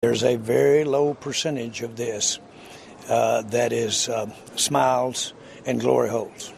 There's a very low percentage of this that is smiles and glory holes.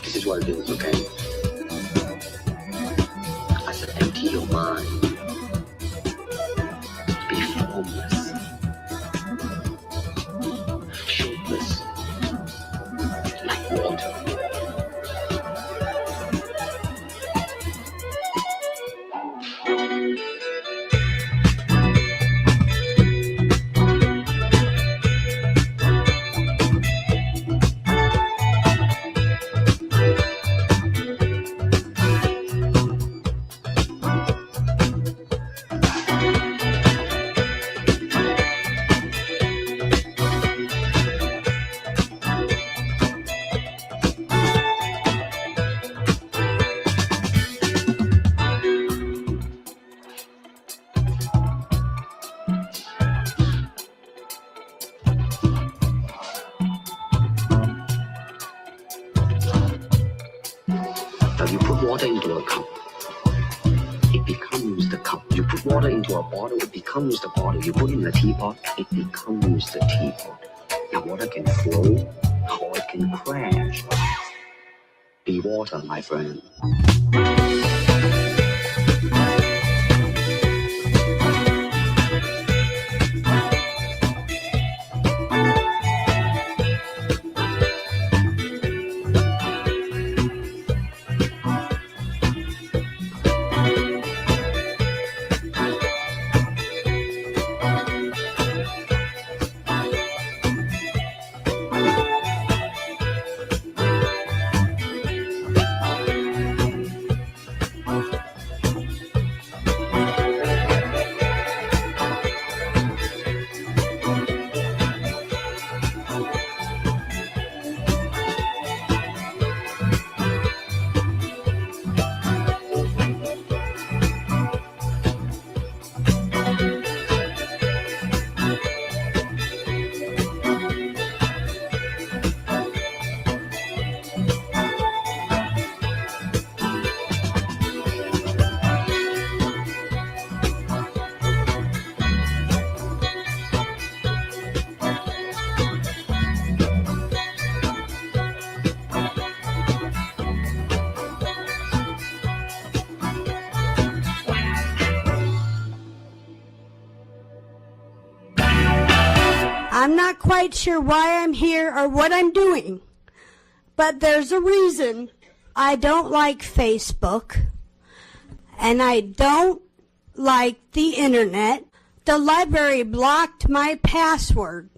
This is what it is, okay? I said, empty your mind. Be formless. Shapeless. Like water. Now you put water into a cup, it becomes the cup. You put water into a bottle, it becomes the bottle. You put it in a teapot, it becomes the teapot. Now water can flow or it can crash. Be water, my friend. I'm not quite sure why I'm here or what I'm doing, but there's a reason. I don't like Facebook, and I don't like the internet. The library blocked my password.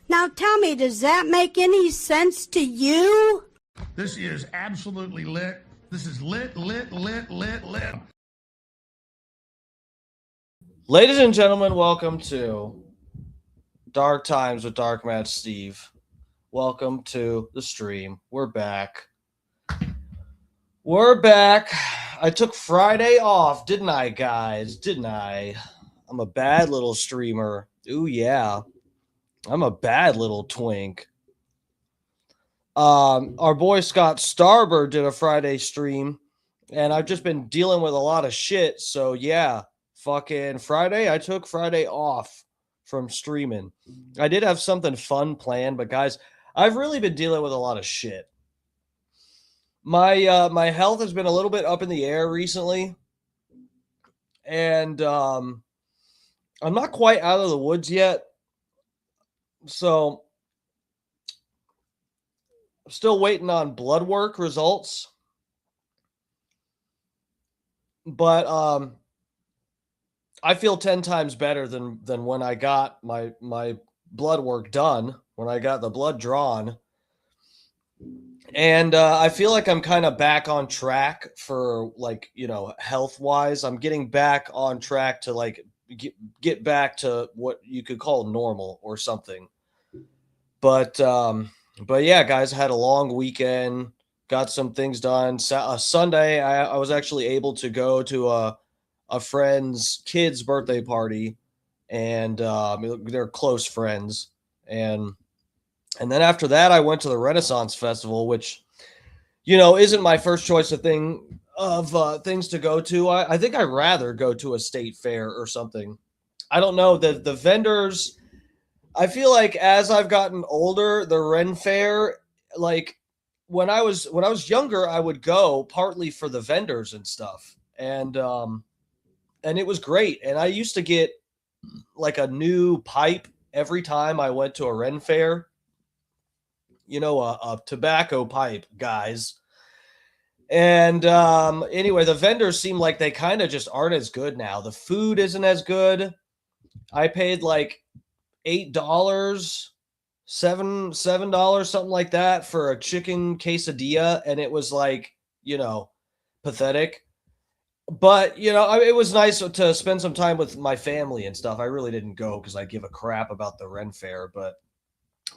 Now tell me, does that make any sense to you? This is absolutely lit. This is lit. Ladies and gentlemen, welcome to Dark Times with Dark Match Steve. Welcome to the stream. We're back. I took Friday off, didn't I, guys? Didn't I? I'm a bad little streamer. Ooh, yeah. I'm a bad little twink. Our boy Scott Starber did a Friday stream, and I've just been dealing with a lot of shit. So, yeah, fucking Friday, I took Friday off from streaming. I did have something fun planned, but guys, I've really been dealing with a lot of shit. My health has been a little bit up in the air recently, and I'm not quite out of the woods yet. So I'm still waiting on blood work results. But I feel 10 times better than when I got my blood work done, when I got the blood drawn. And I feel like I'm kind of back on track for, like, you know, health-wise. I'm getting back on track to, like, get back to what you could call normal or something. But yeah, guys, I had a long weekend, got some things done. Sunday, I was actually able to go to a friend's kid's birthday party, and they're close friends. And then after that, I went to the Renaissance Festival, which, you know, isn't my first choice of things to go to. I think I'd rather go to a state fair or something. I don't know. The vendors, I feel like as I've gotten older, the Ren Fair, like when I was younger, I would go partly for the vendors and stuff. And it was great. And I used to get like a new pipe every time I went to a Ren Fair. You know, a tobacco pipe, guys. And anyway, the vendors seem like they kind of just aren't as good now. The food isn't as good. I paid like $8, $7, something like that for a chicken quesadilla, and it was like, you know, pathetic. But, you know, it was nice to spend some time with my family and stuff. I really didn't go because I give a crap about the Ren Fair, but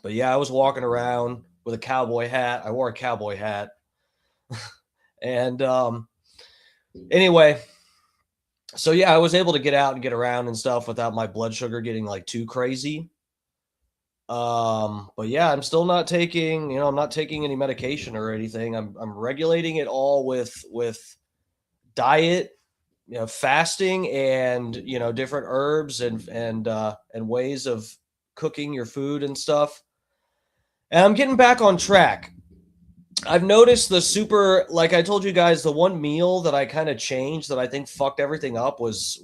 yeah, I was walking around with a cowboy hat. I wore a cowboy hat. And anyway, so yeah, I was able to get out and get around and stuff without my blood sugar getting like too crazy. But yeah, I'm still not taking, I'm not taking any medication or anything. I'm regulating it all with diet, fasting, and, different herbs and ways of cooking your food and stuff. And I'm getting back on track. I've noticed like I told you guys, the one meal that I kind of changed that I think fucked everything up was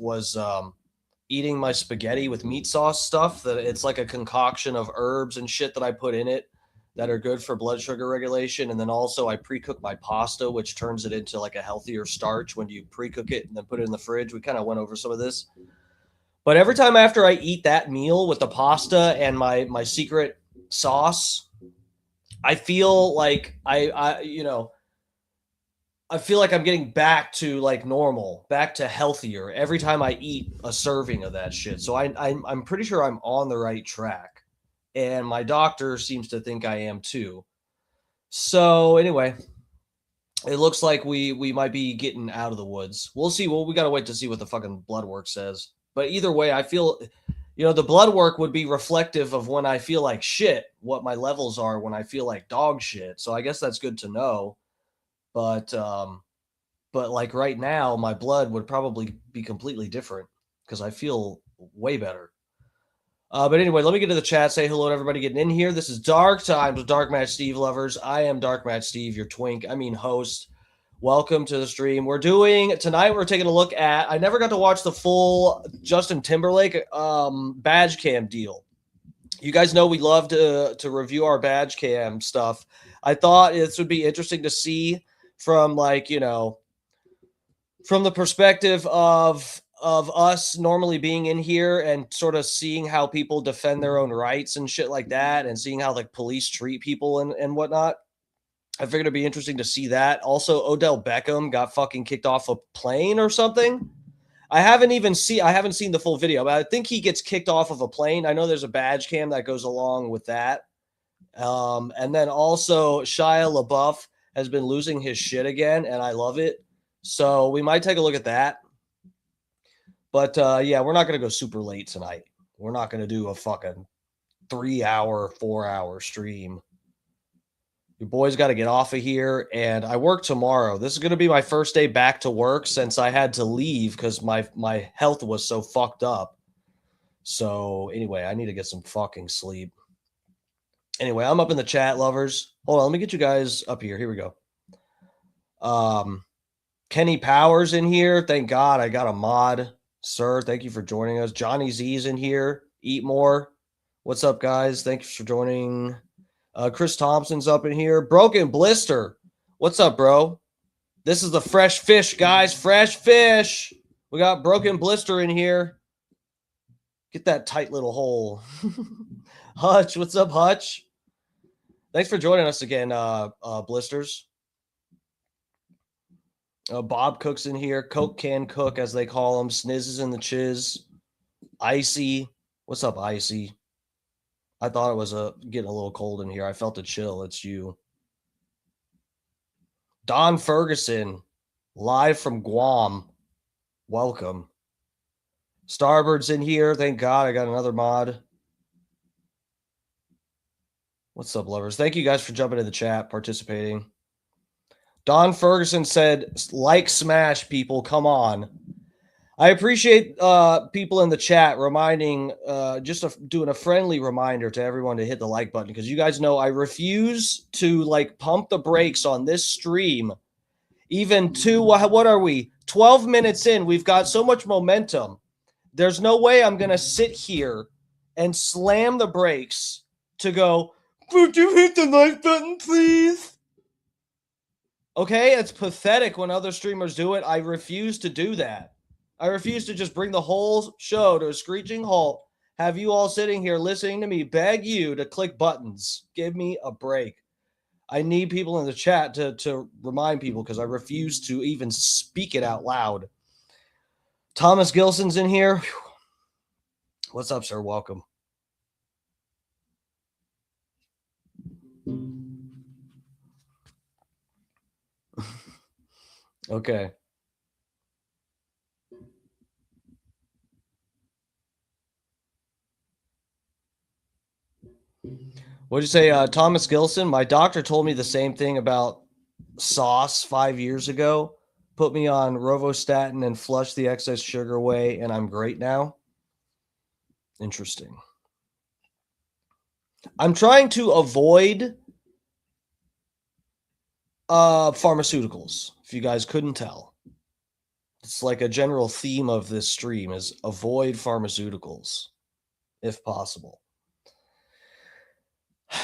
eating my spaghetti with meat sauce stuff. That it's like a concoction of herbs and shit that I put in it that are good for blood sugar regulation. And then also I pre-cook my pasta, which turns it into like a healthier starch when you pre-cook it and then put it in the fridge. We kind of went over some of this. But every time after I eat that meal with the pasta and my secret sauce, I feel like I feel like I'm getting back to like normal, back to healthier every time I eat a serving of that shit. So I'm pretty sure I'm on the right track, and my doctor seems to think I am too. So anyway, it looks like we might be getting out of the woods. We'll see. Well, we got to wait to see what the fucking blood work says. But either way, I feel, the blood work would be reflective of when I feel like shit, what my levels are when I feel like dog shit. So I guess that's good to know. But like right now, my blood would probably be completely different because I feel way better. But anyway, let me get to the chat. Say hello to everybody getting in here. This is Dark Times with Dark Match Steve lovers. I am Dark Match Steve, your host. Welcome to the stream. We're taking a look at, I never got to watch the full Justin Timberlake badge cam deal. You guys know we love to review our badge cam stuff. I thought this would be interesting to see from like, you know, from the perspective of us normally being in here and sort of seeing how people defend their own rights and shit like that, and seeing how like police treat people and whatnot. I figured it'd be interesting to see that. Also, O'Dell Beckham got fucking kicked off a plane or something. I haven't seen the full video, but I think he gets kicked off of a plane. I know there's a badge cam that goes along with that. And then also Shia LaBeouf has been losing his shit again, and I love it. So we might take a look at that. But yeah, we're not going to go super late tonight. We're not going to do a fucking 3-hour, 4-hour stream. Your boy's got to get off of here, and I work tomorrow. This is going to be my first day back to work since I had to leave because my health was so fucked up. So anyway, I need to get some fucking sleep. Anyway, I'm up in the chat, lovers. Hold on, let me get you guys up here. Here we go. Kenny Powers in here. Thank God I got a mod. Sir, thank you for joining us. Johnny Z's in here. Eat more. What's up, guys? Thanks for joining. Chris Thompson's up in here. Broken Blister. What's up, bro? This is the fresh fish, guys. Fresh fish. We got Broken Blister in here. Get that tight little hole. Hutch, what's up, Hutch? Thanks for joining us again, Blisters. Bob Cook's in here. Coke Can Cook, as they call him. Sniz is in the chiz. Icy. What's up, Icy? I thought it was getting a little cold in here. I felt a chill. It's you. Don Ferguson, live from Guam. Welcome. Starbird's in here. Thank God I got another mod. What's up, lovers? Thank you guys for jumping in the chat, participating. Don Ferguson said, like smash, people. Come on. I appreciate people in the chat reminding, doing a friendly reminder to everyone to hit the like button, because you guys know I refuse to like pump the brakes on this stream. Even what are we? 12 minutes in, we've got so much momentum. There's no way I'm going to sit here and slam the brakes to go, would you hit the like button, please? Okay, it's pathetic when other streamers do it. I refuse to do that. I refuse to just bring the whole show to a screeching halt, have you all sitting here listening to me beg you to click buttons. Give me a break. I need people in the chat to remind people, because I refuse to even speak it out loud. Thomas Gilson's in here. Whew. What's up, sir? Welcome. Okay. What'd you say, Thomas Gilson? My doctor told me the same thing about sauce 5 years ago. Put me on rovastatin and flushed the excess sugar away, and I'm great now. Interesting. I'm trying to avoid pharmaceuticals, if you guys couldn't tell. It's like a general theme of this stream is avoid pharmaceuticals, if possible.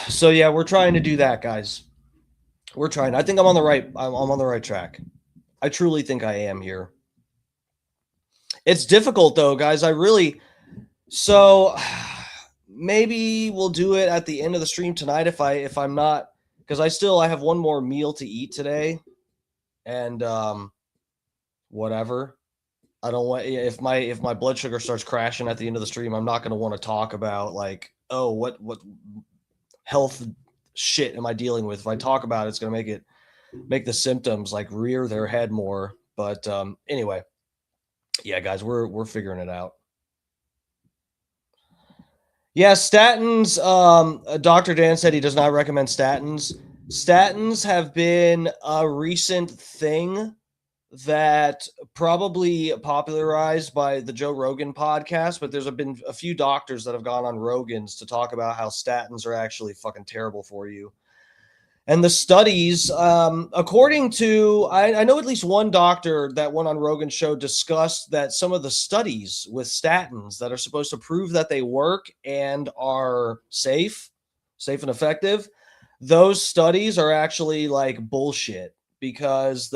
So yeah, we're trying to do that, guys. We're trying. I think I'm on the right track. I truly think I am here. It's difficult though, guys. So maybe we'll do it at the end of the stream tonight if I'm not, because I have one more meal to eat today, and whatever. I don't want, if my blood sugar starts crashing at the end of the stream, I'm not going to want to talk about like, oh, what health shit am I dealing with? If I talk about it, it's going to make the symptoms like rear their head more. But anyway, yeah, guys, we're figuring it out. Yeah, statins. Dr. Dan said he does not recommend statins. Statins have been a recent thing that probably popularized by the Joe Rogan podcast, but there's been a few doctors that have gone on Rogan's to talk about how statins are actually fucking terrible for you. And the studies, according to, I know at least one doctor that went on Rogan's show discussed that some of the studies with statins that are supposed to prove that they work and are safe and effective, those studies are actually like bullshit, because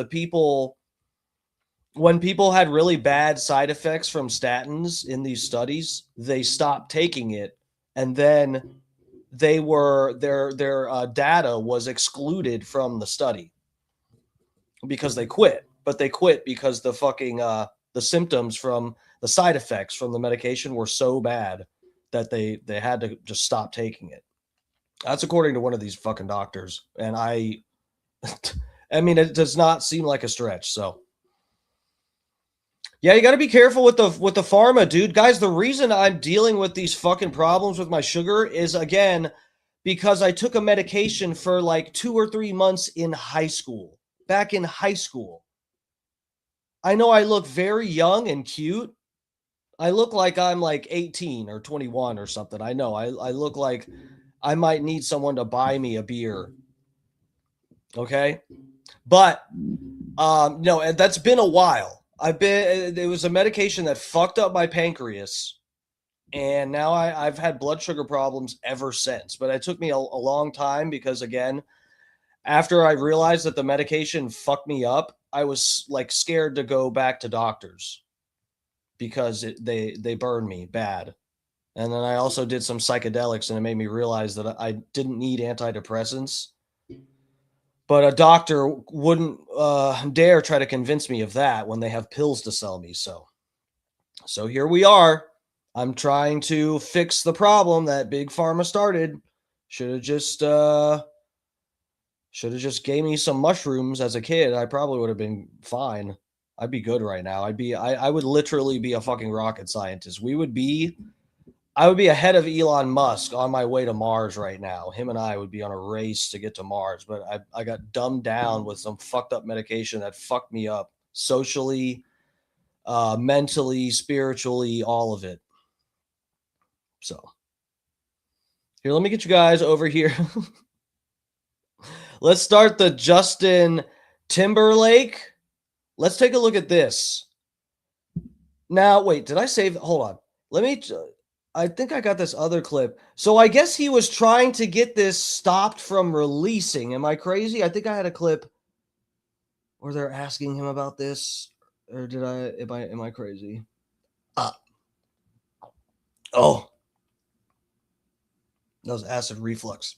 when people had really bad side effects from statins in these studies, they stopped taking it, and then their data was excluded from the study because they quit. But they quit because the fucking the symptoms from the side effects from the medication were so bad that they had to just stop taking it. That's according to one of these fucking doctors, and I mean, it does not seem like a stretch. So yeah, you got to be careful with the pharma, dude. Guys, the reason I'm dealing with these fucking problems with my sugar is, again, because I took a medication for like 2 or 3 months in high school. Back in high school. I know I look very young and cute. I look like I'm like 18 or 21 or something. I know. I look like I might need someone to buy me a beer. Okay? But no, and that's been a while. It was a medication that fucked up my pancreas, and now I've had blood sugar problems ever since. But it took me a long time because, again, after I realized that the medication fucked me up, I was like scared to go back to doctors because they burned me bad. And then I also did some psychedelics, and it made me realize that I didn't need antidepressants. But a doctor wouldn't dare try to convince me of that when they have pills to sell me. So here we are. I'm trying to fix the problem that Big Pharma started. Should have just gave me some mushrooms as a kid. I probably would have been fine. I'd be good right now. I would literally be a fucking rocket scientist. I would be ahead of Elon Musk on my way to Mars right now. Him and I would be on a race to get to Mars, but I got dumbed down with some fucked up medication that fucked me up socially, mentally, spiritually, all of it. So here, let me get you guys over here. Let's start the Justin Timberlake. Let's take a look at this. Now, wait, did I save? Hold on. I think I got this other clip. So I guess he was trying to get this stopped from releasing. Am I crazy? I think I had a clip where they're asking him about this. Or am I crazy? Oh. That was acid reflux.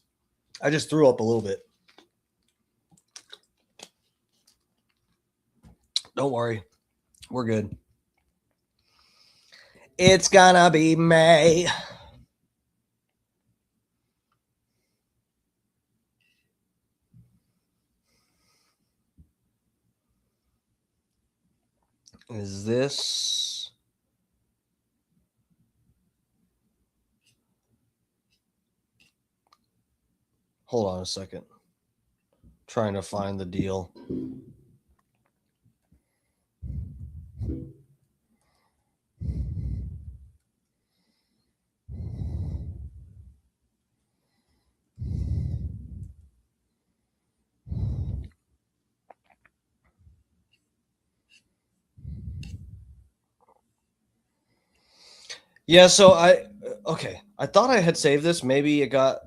I just threw up a little bit. Don't worry. We're good. It's gonna be May. Is this? Hold on a second. Trying to find the deal. Yeah, so I thought I had saved this. Maybe it got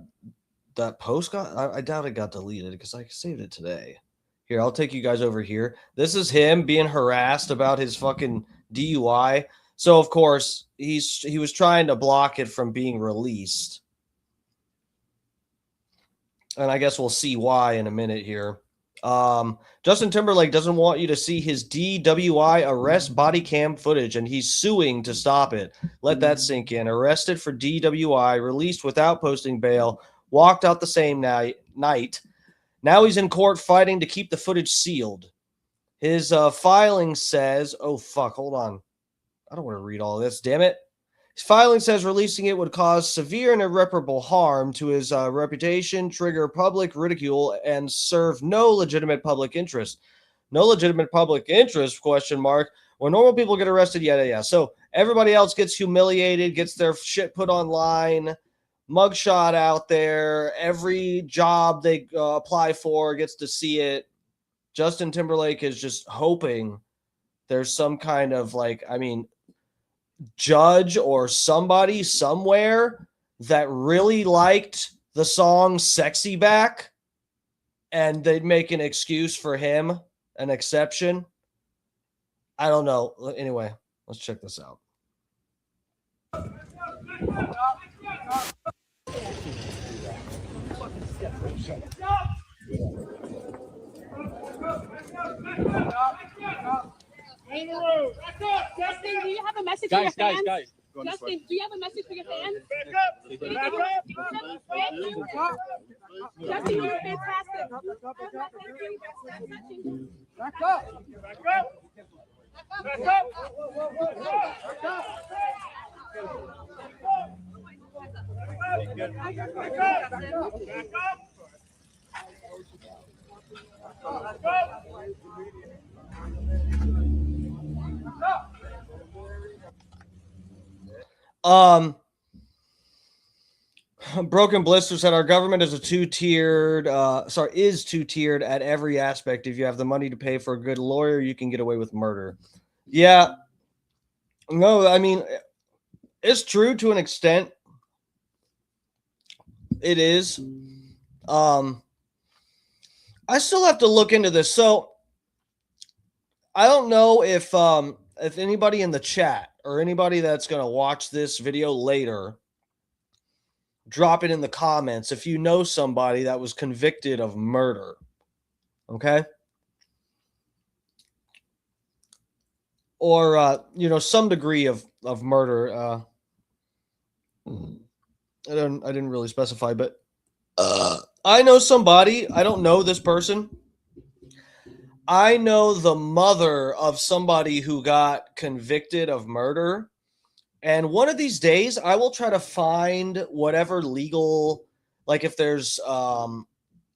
that post I doubt it got deleted because I saved it today. Here, I'll take you guys over here. This is him being harassed about his fucking DUI. So of course, he was trying to block it from being released. And I guess we'll see why in a minute here. Justin Timberlake doesn't want you to see his DWI arrest body cam footage, and he's suing to stop it. Let that sink in. Arrested for DWI, released without posting bail, walked out the same night. Now he's in court fighting to keep the footage sealed. His filing says, oh, fuck, hold on. I don't want to read all of this, damn it. His filing says releasing it would cause severe and irreparable harm to his reputation, trigger public ridicule, and serve no legitimate public interest. No legitimate public interest, question mark. When normal people get arrested, yeah. So everybody else gets humiliated, gets their shit put online. mugshot out there. Every job they apply for gets to see it. Justin Timberlake is just hoping there's some kind of judge or somebody somewhere that really liked the song Sexy Back and they'd make an excuse for him, an exception. I don't know. Anyway, let's check this out. Justin, do you have a message for your fans? Justin, do you have a message for your fans? Back up! Justin, you're fantastic. Back up! Back up! Back up! Broken Blister said our government is two-tiered at every aspect. If you have the money to pay for a good lawyer, you can get away with murder. Yeah. No, I mean, it's true to an extent. It is. I still have to look into this. So I don't know if anybody in the chat or anybody that's going to watch this video later, drop it in the comments if you know somebody that was convicted of murder. Okay? Or some degree of murder. I didn't really specify, but I know somebody. I don't know this person. I know the mother of somebody who got convicted of murder. And one of these days, I will try to find whatever legal, like if there's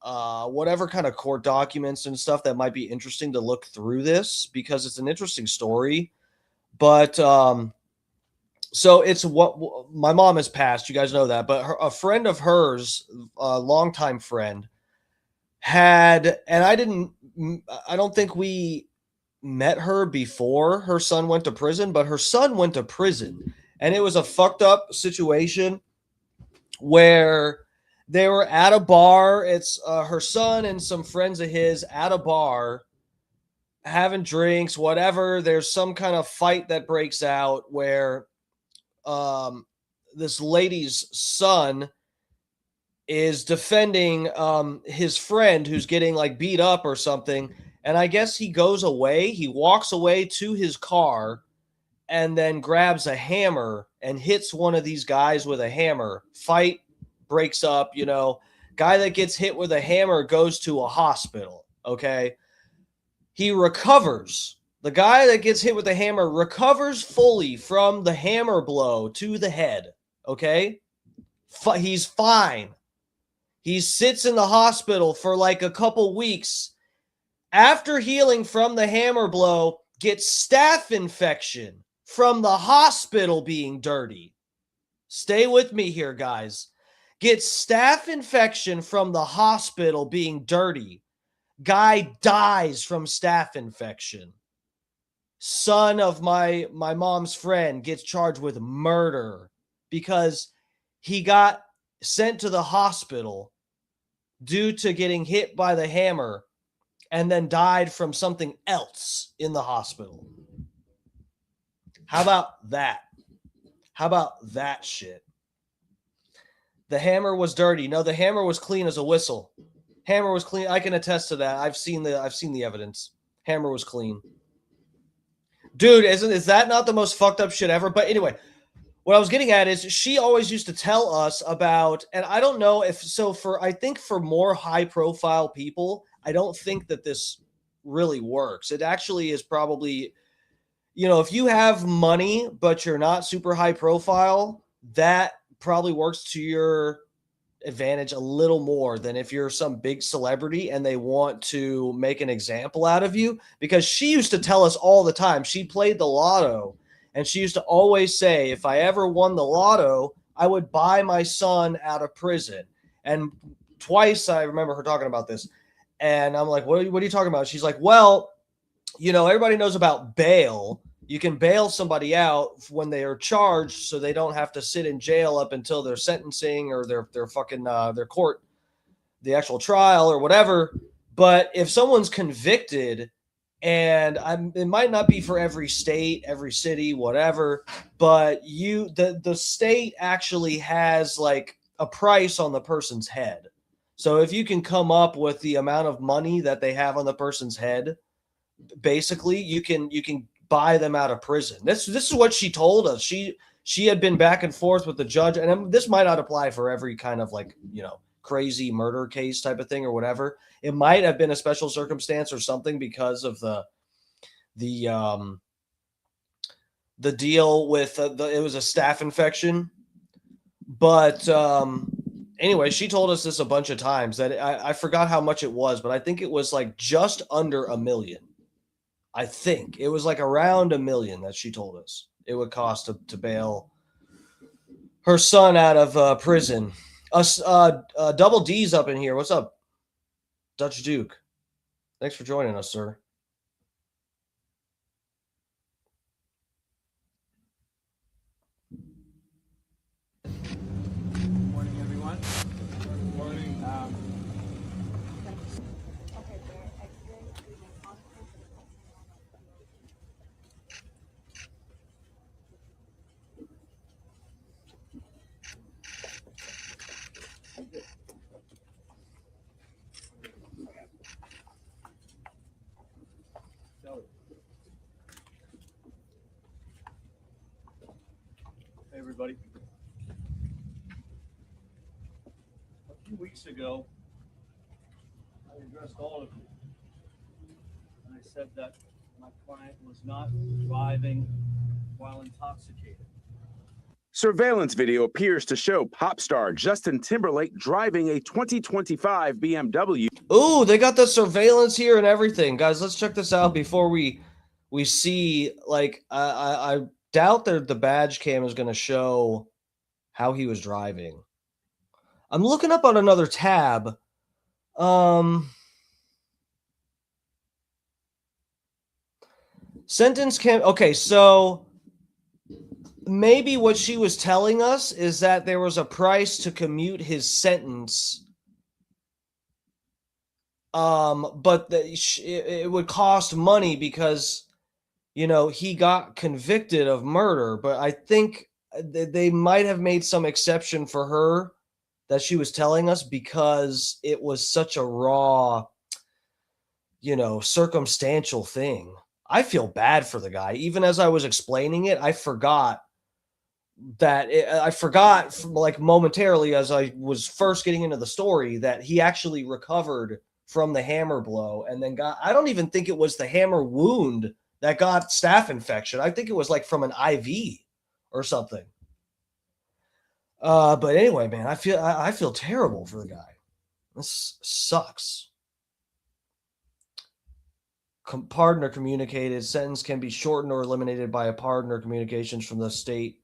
whatever kind of court documents and stuff that might be interesting to look through this, because it's an interesting story. But so it's what my mom has passed. You guys know that. But a friend of hers, a longtime friend, had, and I don't think we met her before her son went to prison, but her son went to prison. And it was a fucked up situation where they were at a bar. It's her son and some friends of his at a bar having drinks, whatever. There's some kind of fight that breaks out where this lady's son is defending his friend who's getting beat up or something. And I guess he goes away. He walks away to his car and then grabs a hammer and hits one of these guys with a hammer. Fight breaks up, Guy that gets hit with a hammer goes to a hospital, okay? He recovers. The guy that gets hit with a hammer recovers fully from the hammer blow to the head, okay? He's fine. He sits in the hospital for a couple weeks. After healing from the hammer blow, gets staph infection from the hospital being dirty. Stay with me here, guys. Gets staph infection from the hospital being dirty. Guy dies from staph infection. Son of my mom's friend gets charged with murder because he got sent to the hospital due to getting hit by the hammer and then died from something else in the hospital. How about that? How about that shit? The hammer was dirty. No, the hammer was clean as a whistle. Hammer was clean. I can attest to that. I've seen the evidence. Hammer was clean. Dude, is that not the most fucked up shit ever? But anyway, what I was getting at is she always used to tell us about, and I don't know if so I think for more high profile people, I don't think that this really works. It actually is probably, if you have money, but you're not super high profile, that probably works to your advantage a little more than if you're some big celebrity and they want to make an example out of you. Because she used to tell us all the time, she played the lotto, and she used to always say, if I ever won the lotto, I would buy my son out of prison. And twice I remember her talking about this. And I'm like, what are you talking about? She's like, well, you know, everybody knows about bail. You can bail somebody out when they are charged so they don't have to sit in jail up until their sentencing or their fucking their court, the actual trial or whatever. But if someone's convicted, and it might not be for every state, every city, whatever, but the state actually has like a price on the person's head. So if you can come up with the amount of money that they have on the person's head, basically you can buy them out of prison. This is what she told us. She had been back and forth with the judge, and this might not apply for every kind of like, you know, crazy murder case type of thing or whatever. It might have been a special circumstance or something because of the deal with it was a staph infection. But anyway, she told us this a bunch of times that I forgot how much it was, but I think it was like just under $1 million. I think it was like around $1 million that she told us it would cost to bail her son out of prison. Double D's up in here. What's up, Dutch Duke? Thanks for joining us, sir. Good morning, everyone. Good morning. Hey, everybody. A few weeks ago, I addressed all of you. And I said that my client was not driving while intoxicated. Surveillance video appears to show pop star Justin Timberlake driving a 2025 BMW. Ooh, they got the surveillance here and everything. Guys, let's check this out before we see, like, I doubt that the badge cam is going to show how he was driving. I'm looking up on another tab. Sentence cam. Okay, so maybe what she was telling us is that there was a price to commute his sentence. But it would cost money because, you know, he got convicted of murder. But I think they might have made some exception for her that she was telling us because it was such a raw, you know, circumstantial thing. I feel bad for the guy. Even as I was explaining it, I forgot like momentarily as I was first getting into the story that he actually recovered from the hammer blow and then I don't even think it was the hammer wound that got staph infection. I think it was like from an IV or something. But anyway, man, I feel terrible for the guy. This sucks. Pardon or communicated. Sentence can be shortened or eliminated by a pardon or communications from the state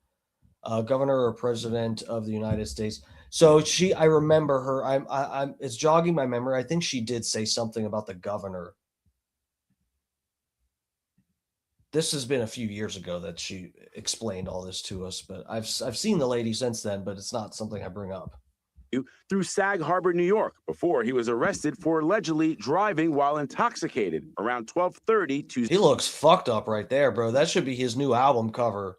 governor or president of the United States. So I remember her. It's jogging my memory. I think she did say something about the governor. This has been a few years ago that she explained all this to us, but I've seen the lady since then, but it's not something I bring up. Through Sag Harbor, New York, before he was arrested for allegedly driving while intoxicated around 12:30 Tuesday. He looks fucked up right there, bro. That should be his new album cover.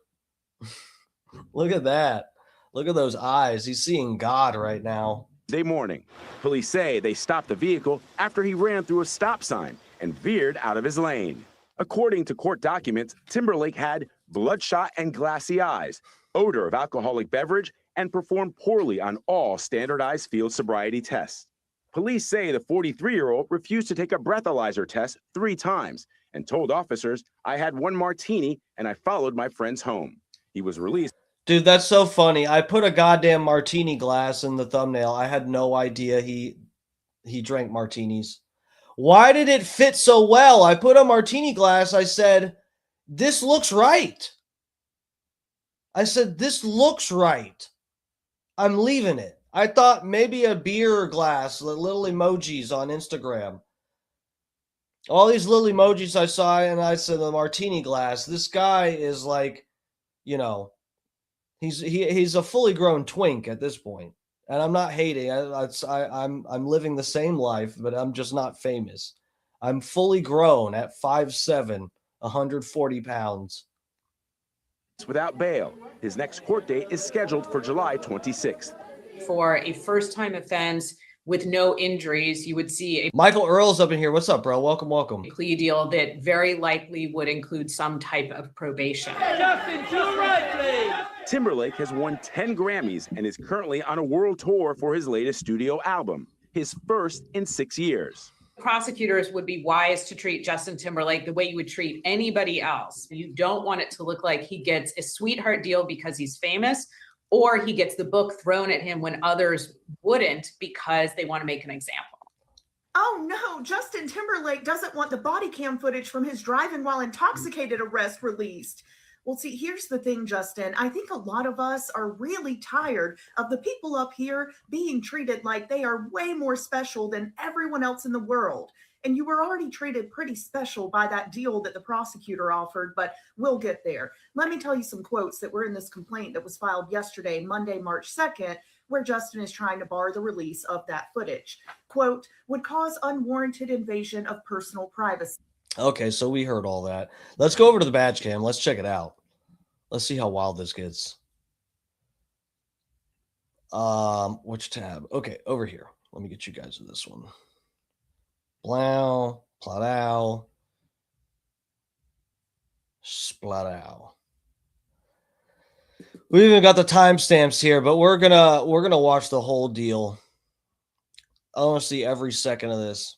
Look at that. Look at those eyes. He's seeing God right now. Morning. Police say they stopped the vehicle after he ran through a stop sign and veered out of his lane. According to court documents, Timberlake had bloodshot and glassy eyes, odor of alcoholic beverage, and performed poorly on all standardized field sobriety tests. Police say the 43-year-old refused to take a breathalyzer test 3 times and told officers, "I had 1 martini and I followed my friends home." He was released. Dude, that's so funny. I put a goddamn martini glass in the thumbnail. I had no idea he drank martinis. Why did it fit so well? I put a martini glass. I said, this looks right. I said, this looks right. I'm leaving it. I thought maybe a beer glass, the little emojis on Instagram. All these little emojis I saw, and I said the martini glass. This guy is like, you know, he's a fully grown twink at this point. And I'm not hating. I'm living the same life, but I'm just not famous. I'm fully grown at 5'7", 140 pounds. Without bail. His next court date is scheduled for July 26th. For a first-time offense with no injuries, you would see a Michael Earl's up in here. What's up, bro? Welcome, welcome. plea deal that very likely would include some type of probation. Justin, to the right, please. Timberlake has won 10 Grammys and is currently on a world tour for his latest studio album, his first in 6 years. Prosecutors would be wise to treat Justin Timberlake the way you would treat anybody else. You don't want it to look like he gets a sweetheart deal because he's famous, or he gets the book thrown at him when others wouldn't because they want to make an example. Oh no, Justin Timberlake doesn't want the body cam footage from his driving while intoxicated arrest released. Well, see, here's the thing, Justin. I think a lot of us are really tired of the people up here being treated like they are way more special than everyone else in the world. And you were already treated pretty special by that deal that the prosecutor offered, but we'll get there. Let me tell you some quotes that were in this complaint that was filed yesterday, Monday, March 2nd, where Justin is trying to bar the release of that footage. Quote, would cause unwarranted invasion of personal privacy. Okay, so we heard all that. Let's go over to the badge cam. Let's check it out. Let's see how wild this gets. Which tab? Okay, over here. Let me get you guys to this one. Blow, platow, splatow. We even got the timestamps here, but we're gonna watch the whole deal. I want to see every second of this.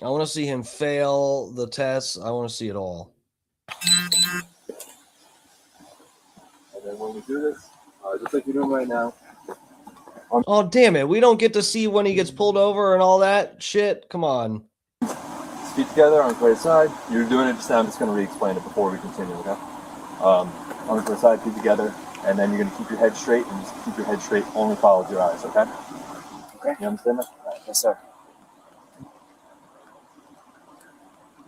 I want to see him fail the tests. I want to see it all. And then when we do this, just like you're doing right now. Oh, damn it. We don't get to see when he gets pulled over and all that shit. Come on. Feet together, arms by your side. You're doing it just now. I'm just going to re-explain it before we continue, okay? Arms by your side, feet together, and then you're going to keep your head straight and just keep your head straight, only follow with your eyes, okay? Okay. You understand that? All right. Yes, sir.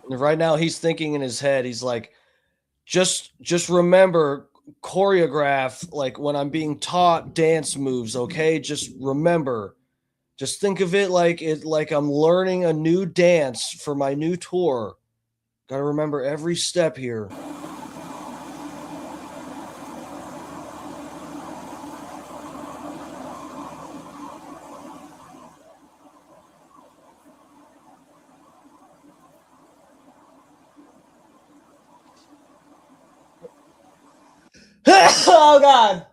Right now, he's thinking in his head, he's like, just remember, choreograph, like when I'm being taught dance moves, okay? Just remember. Just think of it like I'm learning a new dance for my new tour. Got to remember every step here. Oh, God.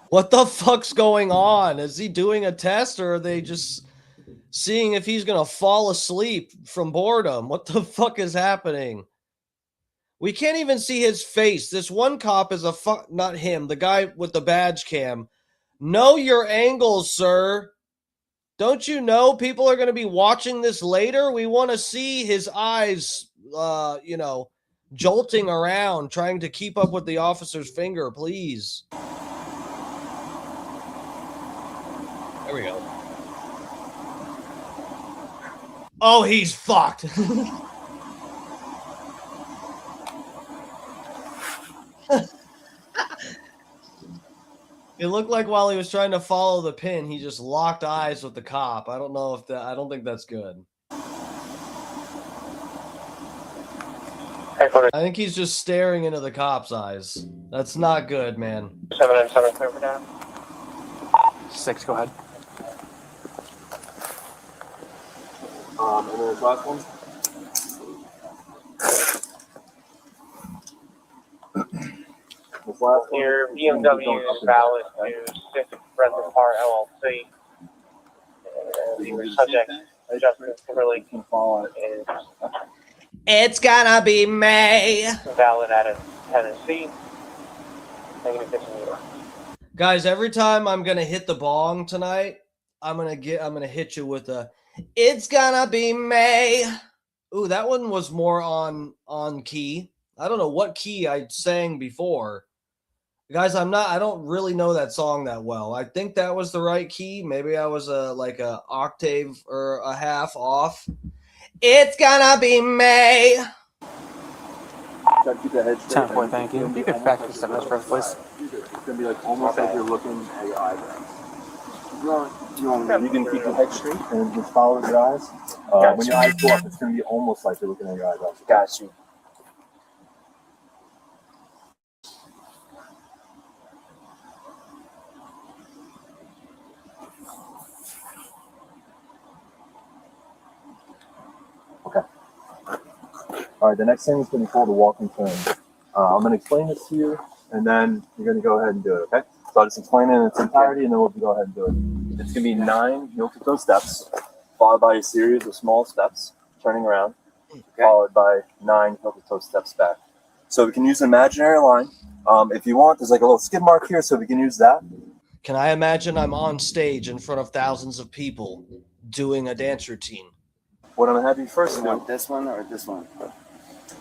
What the fuck's going on? Is he doing a test, or are they just seeing if he's going to fall asleep from boredom? What the fuck is happening? We can't even see his face. This one cop is not him, the guy with the badge cam. Know your angles, sir. Don't you know people are going to be watching this later? We want to see his eyes, jolting around, trying to keep up with the officer's finger, please. There we go. Oh, he's fucked. It looked like while he was trying to follow the pin, he just locked eyes with the cop. I don't know if that, I don't think that's good. I think he's just staring into the cop's eyes. That's not good, man. 7 and 7, clear for down. 6, go ahead. And then this last one. This last one. Your BMW is valid to 6 Rental Car LLC. And your subject Justin Timberlake can fall is It's gonna be May. valid out of Tennessee. Negative 15 meters. Guys, every time I'm gonna hit the bong tonight, I'm gonna hit you with a "It's gonna be May." Ooh, that one was more on key. I don't know what key I sang before. Guys, I don't really know that song that well. I think that was the right key. Maybe I was like a octave or a half off. It's gonna be May. Try to keep the head straight. 10 point, thank you. You can back to 7 first, please. It's gonna be like almost like you're looking at your eyebrows. You can keep your head straight and just follow your eyes. When your eyes go up, it's gonna be almost like you're looking at your eyebrows. Got you. Okay. All right, the next thing is going to be called a walk and turn. I'm going to explain this to you, and then you're going to go ahead and do it, okay? So I'll just explain it in its entirety, and then we'll go ahead and do it. It's going to be 9 heel-to-toe steps, followed by a series of small steps, turning around, followed by 9 heel-to-toe steps back. So we can use an imaginary line. If you want, there's like a little skid mark here, so we can use that. Can I imagine I'm on stage in front of thousands of people doing a dance routine? What I'm going to have you first do. This one or this one?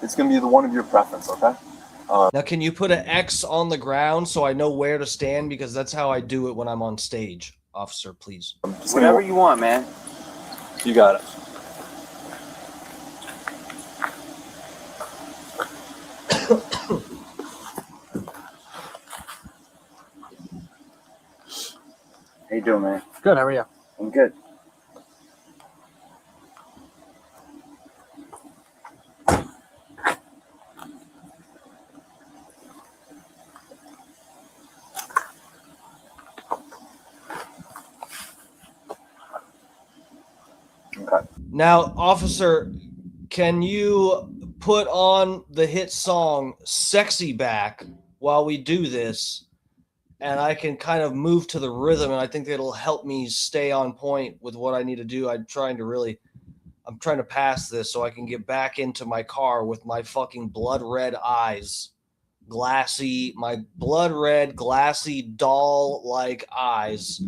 It's going to be the one of your preference, okay? Now, can you put an X on the ground so I know where to stand? Because that's how I do it when I'm on stage. Officer, please. Whatever you want, man. You got it. How you doing, man? Good, how are you? I'm good. Okay. Now, officer, can you put on the hit song Sexy Back while we do this? And I can kind of move to the rhythm, and I think it'll help me stay on point with what I need to do. I'm trying to pass this so I can get back into my car with my fucking blood red eyes. My blood red, glassy, doll-like eyes.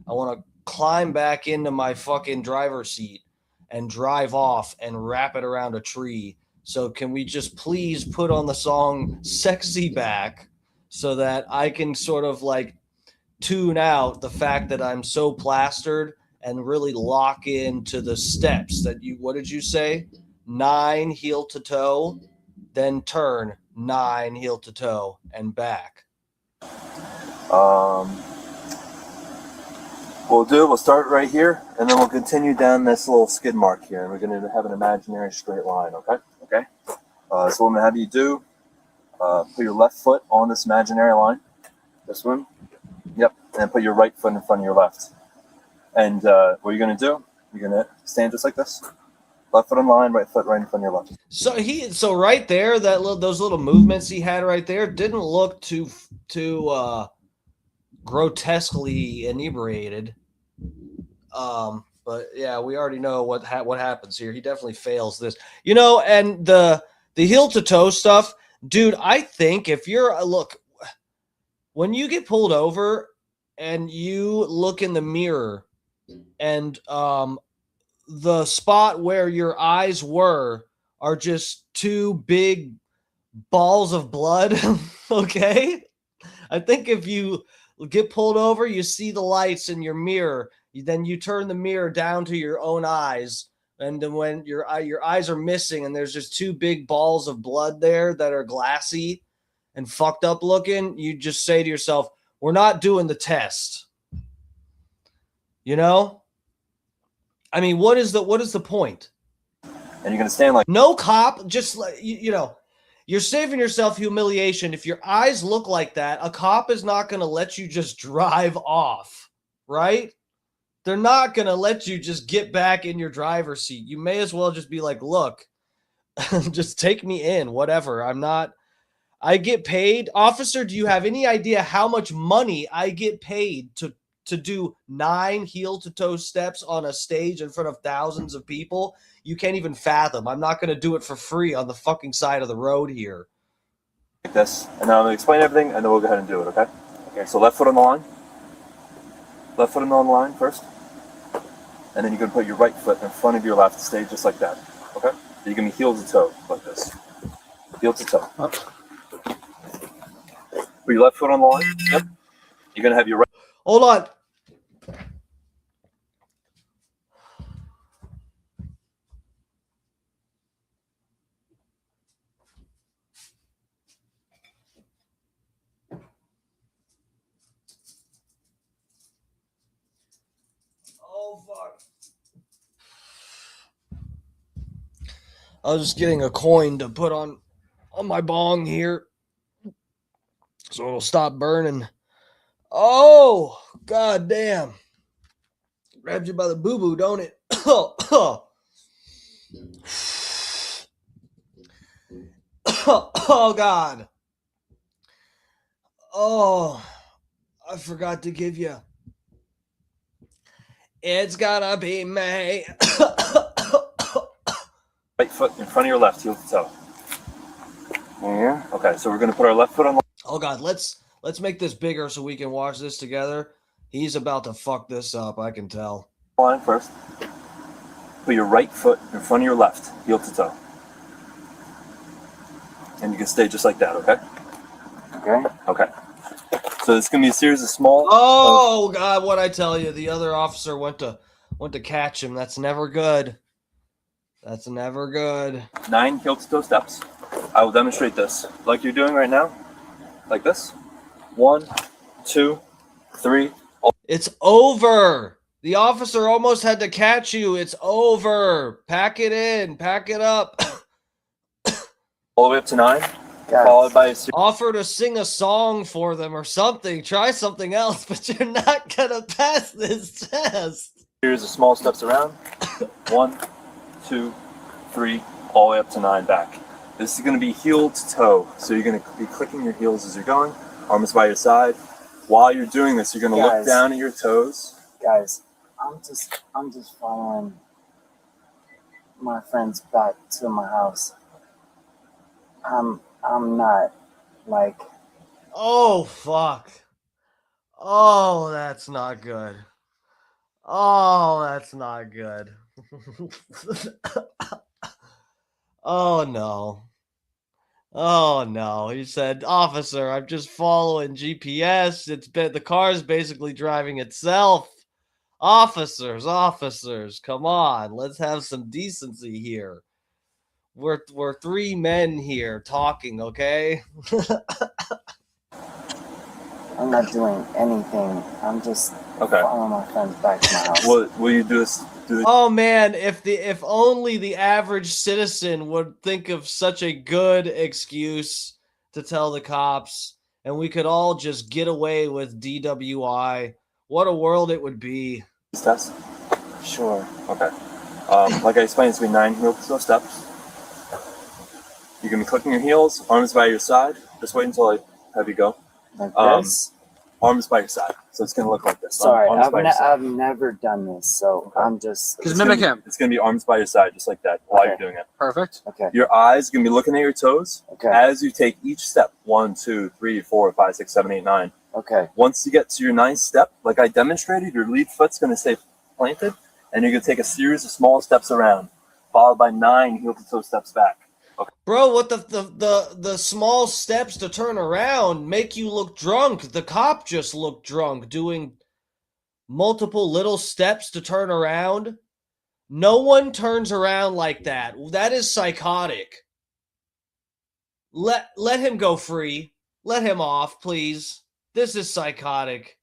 I want to climb back into my fucking driver's seat and drive off and wrap it around a tree. So can we just please put on the song Sexy Back so that I can sort of like tune out the fact that I'm so plastered and really lock into the steps that what did you say? 9 heel to toe, then turn 9 heel to toe and back. We'll start right here, and then we'll continue down this little skid mark here, and we're going to have an imaginary straight line, okay? Okay. So what I'm going to have you do, put your left foot on this imaginary line. This one? Yep. And then put your right foot in front of your left. And what you're going to do, you're going to stand just like this. Left foot on line, right foot right in front of your left. So right there, those little movements he had right there didn't look too grotesquely inebriated. But yeah, we already know what happens here. He definitely fails this. And the heel to toe stuff, dude, I think if when you get pulled over and you look in the mirror and the spot where your eyes are just 2 big balls of blood, okay? I think if you get pulled over, you see the lights in your mirror, then you turn the mirror down to your own eyes, and then when your eyes are missing and there's just 2 big balls of blood there that are glassy and fucked up looking, you just say to yourself, we're not doing the test. I mean, what is the point? And you're going to stand like no cop, just like you're saving yourself humiliation. If your eyes look like that, a cop is not going to let you just drive off, right? They're not going to let you just get back in your driver's seat. You may as well just be like, look, just take me in, whatever. I get paid. Officer, do you have any idea how much money I get paid to do 9 heel-to-toe steps on a stage in front of thousands of people, you can't even fathom. I'm not going to do it for free on the fucking side of the road here. Like this, and now I'm going to explain everything, and then we'll go ahead and do it, okay? Okay, so left foot on the line. Left foot on the line first. And then you're going to put your right foot in front of your left, stay just like that, okay? So you're going to be heel to toe, like this. Heel to toe. Up. Put your left foot on the line. Yep. You're going to have your right. Hold on. Oh, fuck. I was just getting a coin to put on my bong here so it'll stop burning. Oh, god damn. Grabs you by the boo-boo, don't it? Oh, God. Oh, I forgot to give you. It's gonna be May. Right foot in front of your left, heel to toe. Yeah. Okay, so we're going to put our left foot on the... Oh, God, let's make this bigger so we can watch this together. He's about to fuck this up, I can tell. Line first. Put your right foot in front of your left, heel to toe. And you can stay just like that, okay? Okay. Okay. So it's going to be a series of small... Oh, God, what'd I tell you? The other officer went to catch him. That's never good. That's never good. 9 heel to toe steps. I will demonstrate this like you're doing right now. Like this. 1, 2, 3. It's over. The officer almost had to catch you. It's over. Pack it in. Pack it up. All the way up to 9. Followed by a series. Offer to sing a song for them or something. Try something else, but you're not going to pass this test. Series of small steps around. 1, 2, 3, all the way up to 9 back. This is going to be heel to toe. So you're going to be clicking your heels as you're going. Arms by your side. While you're doing this, you're going to look down at your toes. Guys, I'm just following my friends back to my house. I'm not like... Oh, fuck. Oh, that's not good. Oh, that's not good. Oh, no. Oh, no. He said, officer, I'm just following GPS. The car's basically driving itself. Officers, come on. Let's have some decency here. We're 3 men here talking, okay? I'm not doing anything. I'm just following my friends back to my house. Will you do this? Oh man, if only the average citizen would think of such a good excuse to tell the cops, and we could all just get away with DWI. What a world it would be. Test? Sure. Okay. Like I explained, it's going to be 9 heel to toe steps. You're going to be clicking your heels, arms by your side. Just wait until I have you go. Like this? Arms by your side. So it's going to look like this. Sorry, I've never done this, so I'm just... Just mimic him. It's going to be arms by your side, just like that, while you're doing it. Perfect. Okay. Your eyes are going to be looking at your toes as you take each step. 1, 2, 3, 4, 5, 6, 7, 8, 9. Okay. Once you get to your 9th step, like I demonstrated, your lead foot's going to stay planted, and you're going to take a series of small steps around, followed by 9 heel to toe steps back. Okay. Bro, what the small steps to turn around make you look drunk? The cop just looked drunk doing multiple little steps to turn around. No one turns around like that. That is psychotic. Let him go free. Let him off, please. This is psychotic.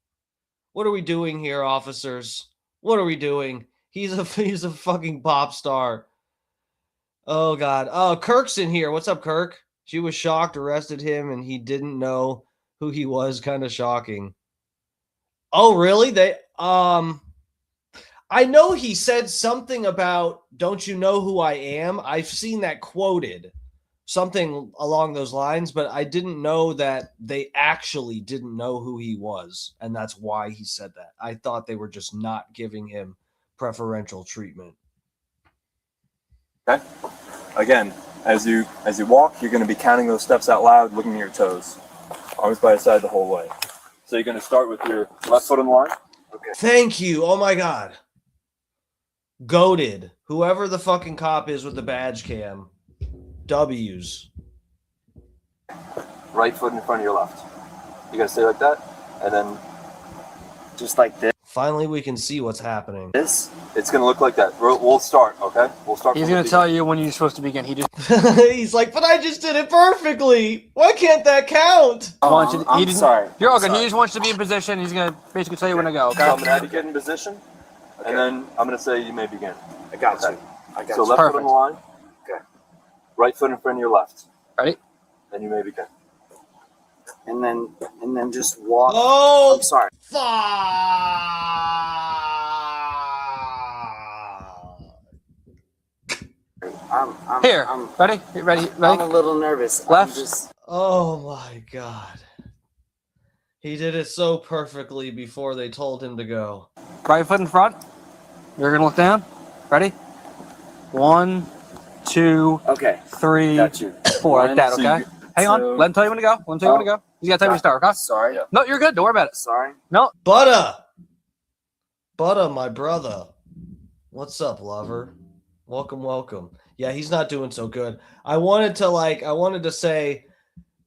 What are we doing here, officers? What are we doing? He's a fucking pop star. Oh, God. Oh, Kirk's in here. What's up, Kirk? She was shocked, arrested him, and he didn't know who he was. Kind of shocking. Oh, really? I know he said something about, don't you know who I am? I've seen that quoted. something along those lines, but I didn't know that they actually didn't know who he was, and that's why he said that. I thought they were just not giving him preferential treatment. Okay. Again, as you walk, you're going to be counting those steps out loud, looking at your toes, arms by your side the whole way. So you're going to start with your left foot on the line. Okay. Thank you. Oh my God. Goated. Whoever the fucking cop is with the badge cam. W's. Right foot in front of your left. You gotta stay like that, and then just like this. Finally, we can see what's happening. It's gonna look like that. We'll start, okay? We'll start. He's gonna tell you when you're supposed to begin. He just. He's like, but I just did it perfectly. Why can't that count? I'm sorry. You're all good. He just wants you to be in position. He's gonna basically tell you when to go. Okay. So I'm gonna have you get in position, and then I'm gonna say you may begin. I got you. So left foot on the line. Okay. Right foot in front of your left. Ready? Then you may begin. And then just walk. Oh, I'm sorry. Ready? Ready? I'm a little nervous. Left. Oh my God. He did it so perfectly before they told him to go. Right foot in front. You're gonna look down. Ready? 1, 2, okay, 3, got you. 4. Like that, okay? Hang on. Let him tell you when to go. Let him tell you when to go. He's gotta tell you when to start, okay? Sorry. No, you're good. Don't worry about it. Sorry. No. Butter, my brother. What's up, lover? Welcome. Yeah, he's not doing so good. I wanted to say,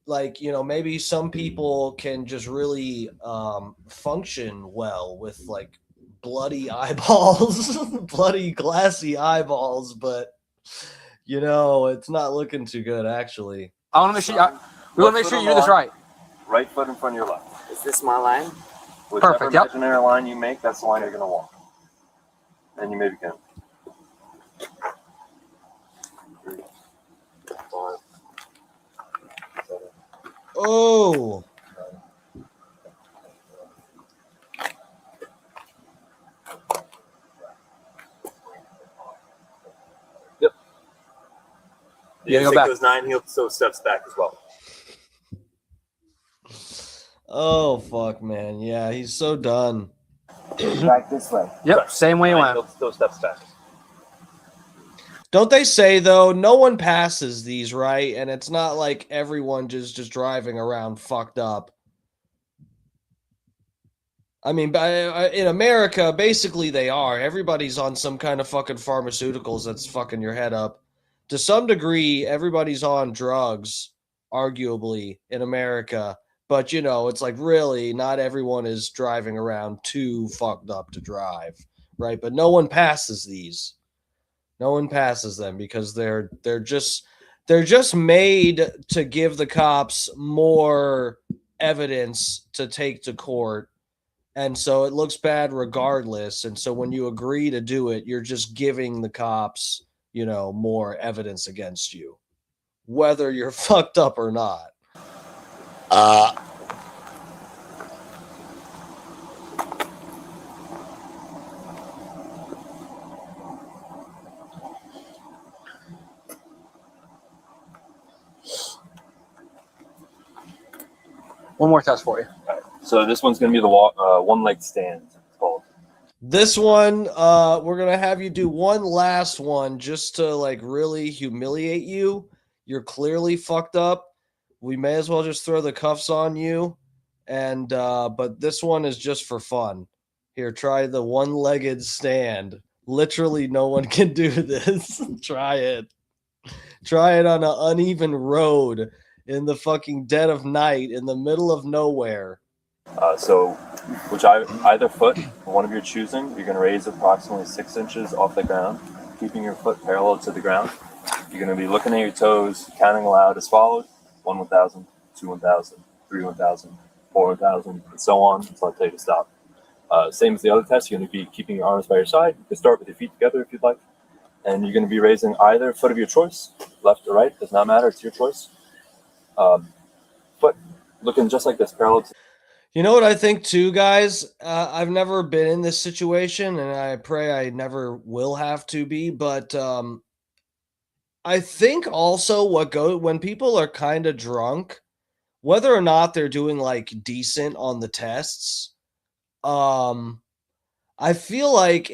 like, you know, maybe some people can just really function well with like bloody eyeballs, bloody glassy eyeballs, but you know, it's not looking too good actually. I want to make sure we want to make sure you do this right. Right foot in front of your left. Is this my line? Whichever Perfect. Yep. imaginary line you make, that's the line you're gonna walk. And you may begin. 3, 5, 7. Oh. Yep. You gotta go take back. those 9 heel toe steps back as well. Oh fuck, man. Yeah, he's so done. Back this way. Yep. Same way you went. Those steps back. Don't they say though, no one passes these, right? And it's not like everyone just driving around fucked up. I mean, in America, basically they are. Everybody's on some kind of fucking pharmaceuticals that's fucking your head up. To some degree, everybody's on drugs, arguably, in America. But, you know, it's like really not everyone is driving around too fucked up to drive, right? But no one passes these. No one passes them because they're just made to give the cops more evidence to take to court. And so it looks bad regardless. And so when you agree to do it, you're just giving the cops, you know, more evidence against you, whether you're fucked up or not. One more test for you. Right. So this one's going to be the one-leg stand. It's called. This one, we're going to have you do one last one just to like really humiliate you. You're clearly fucked up. We may as well just throw the cuffs on you. And, but this one is just for fun. Here, try the one-legged stand. Literally no one can do this. Try it. Try it on an uneven road in the fucking dead of night in the middle of nowhere. So either foot, one of your choosing, you're going to raise approximately 6 inches off the ground, keeping your foot parallel to the ground. You're going to be looking at your toes, counting aloud as follows: 1 1,000, 2 1,000, 3 1,000, 4 1,000, and so on until I tell you to stop. Same as the other test, you're going to be keeping your arms by your side. You can start with your feet together if you'd like. And you're going to be raising either foot of your choice, left or right, does not matter, it's your choice. Foot looking just like this, parallel to. You know what I think too, guys? I've never been in this situation, and I pray I never will have to be, but I I think also when people are kind of drunk, whether or not they're doing like decent on the tests, I feel like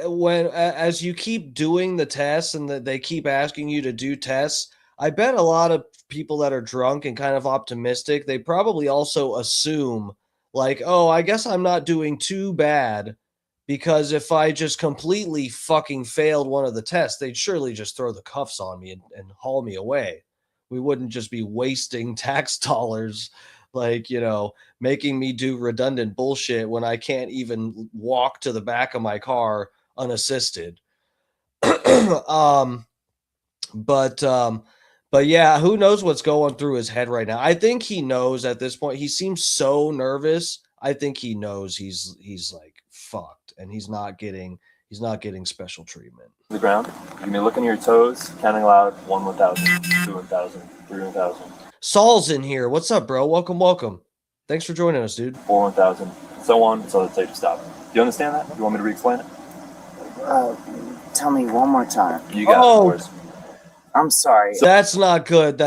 when as you keep doing the tests and that they keep asking you to do tests, I bet a lot of people that are drunk and kind of optimistic, they probably also assume like, oh, I guess I'm not doing too bad because if I just completely fucking failed one of the tests, they'd surely just throw the cuffs on me and haul me away. We wouldn't just be wasting tax dollars, like, making me do redundant bullshit when I can't even walk to the back of my car unassisted. um, but yeah, who knows what's going through his head right now? I think he knows at this point. He seems so nervous. I think he knows he's like fucked, and he's not getting special treatment. The ground. You're gonna be looking at your toes, counting aloud. 1, 1,000, 2, 1,000, 3, 1,000. Saul's in here. What's up, bro? Welcome. Thanks for joining us, dude. 4, 1,000, so on until it's safe to stop. Do you understand that? You want me to re-explain it? Tell me one more time. You got it. I'm sorry. That's not good.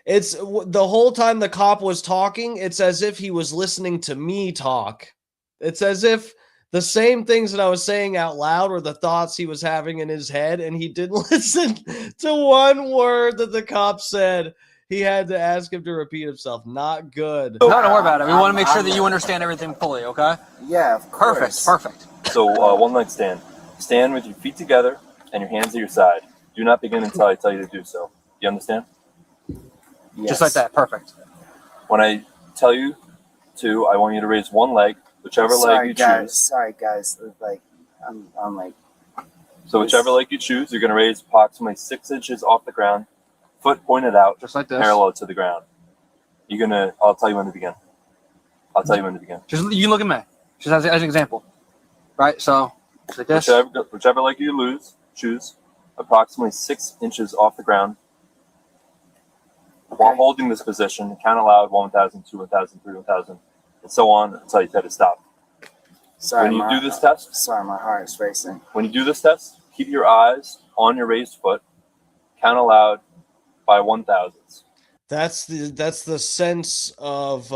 It's the whole time the cop was talking, it's as if he was listening to me talk. It's as if the same things that I was saying out loud were the thoughts he was having in his head, and he didn't listen to one word that the cop said. He had to ask him to repeat himself. Not good. No, don't worry about it. We want to make sure that you understand everything fully, okay? Yeah, of course. Perfect. So, one leg stand. Stand with your feet together and your hands at your side. Do not begin until I tell you to do so. You understand? Yes. Just like that. Perfect. When I tell you to, I want you to raise one leg, whichever leg you choose. Sorry, guys. Like, I'm like. So whichever leg you choose, you're going to raise approximately 6 inches off the ground, foot pointed out, just like this, parallel to the ground. I'll tell you when to begin. Just you look at me. Just as an example, right? So like this. Whichever leg you choose, approximately 6 inches off the ground. Okay. While holding this position, count aloud 1,000, 2, 1,000, 3, 1,000, and so on until you tell to stop. Sorry, when you do this test, my heart is racing. When you do this test, keep your eyes on your raised foot. Count aloud by 1,000s. That's the sense of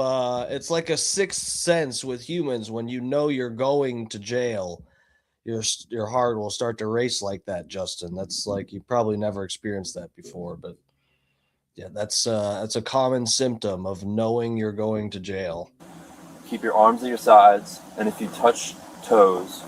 it's like a sixth sense with humans. When you know you're going to jail, your heart will start to race like that, Justin. That's like, you probably never experienced that before, but yeah, that's a common symptom of knowing you're going to jail. Keep your arms at your sides, and if you touch toes,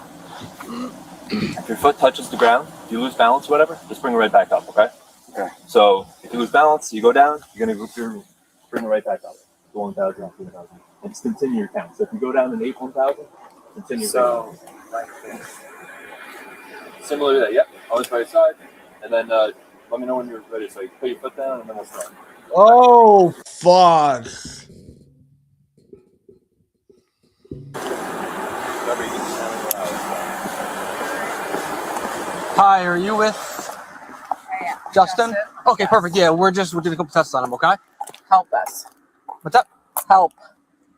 if your foot touches the ground, if you lose balance, whatever, just bring it right back up, okay? Okay. So if you lose balance, you go down, you're going to bring it right back up. 1,000, 2,000. And just continue your count. So if you go down and 1,000, continue. So, like this. Similar to that, yep. Always by your side. And then let me know when you're ready. So you put your foot down and then we'll start. Oh, fuck. Hi, are you with Justin? Okay, perfect. Yeah, we're doing a couple tests on him, okay? Help us. What's up? Help.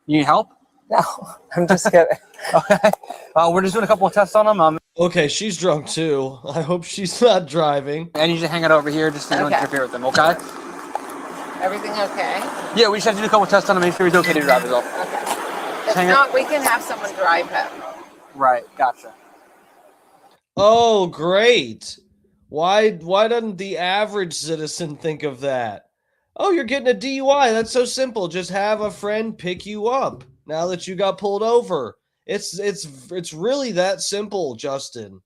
You need help? No, I'm just kidding. Okay. We're just doing a couple of tests on him. Okay, she's drunk too. I hope she's not driving. I need you to hang it over here just so you don't interfere with him, okay? Everything okay? Yeah, we just have to do a couple of tests on him, make sure he's okay to drive as well. Okay. If not, we can have someone drive him. Right, gotcha. Oh, great. Why doesn't the average citizen think of that? Oh, you're getting a DUI. That's so simple. Just have a friend pick you up now that you got pulled over. It's really that simple, Justin.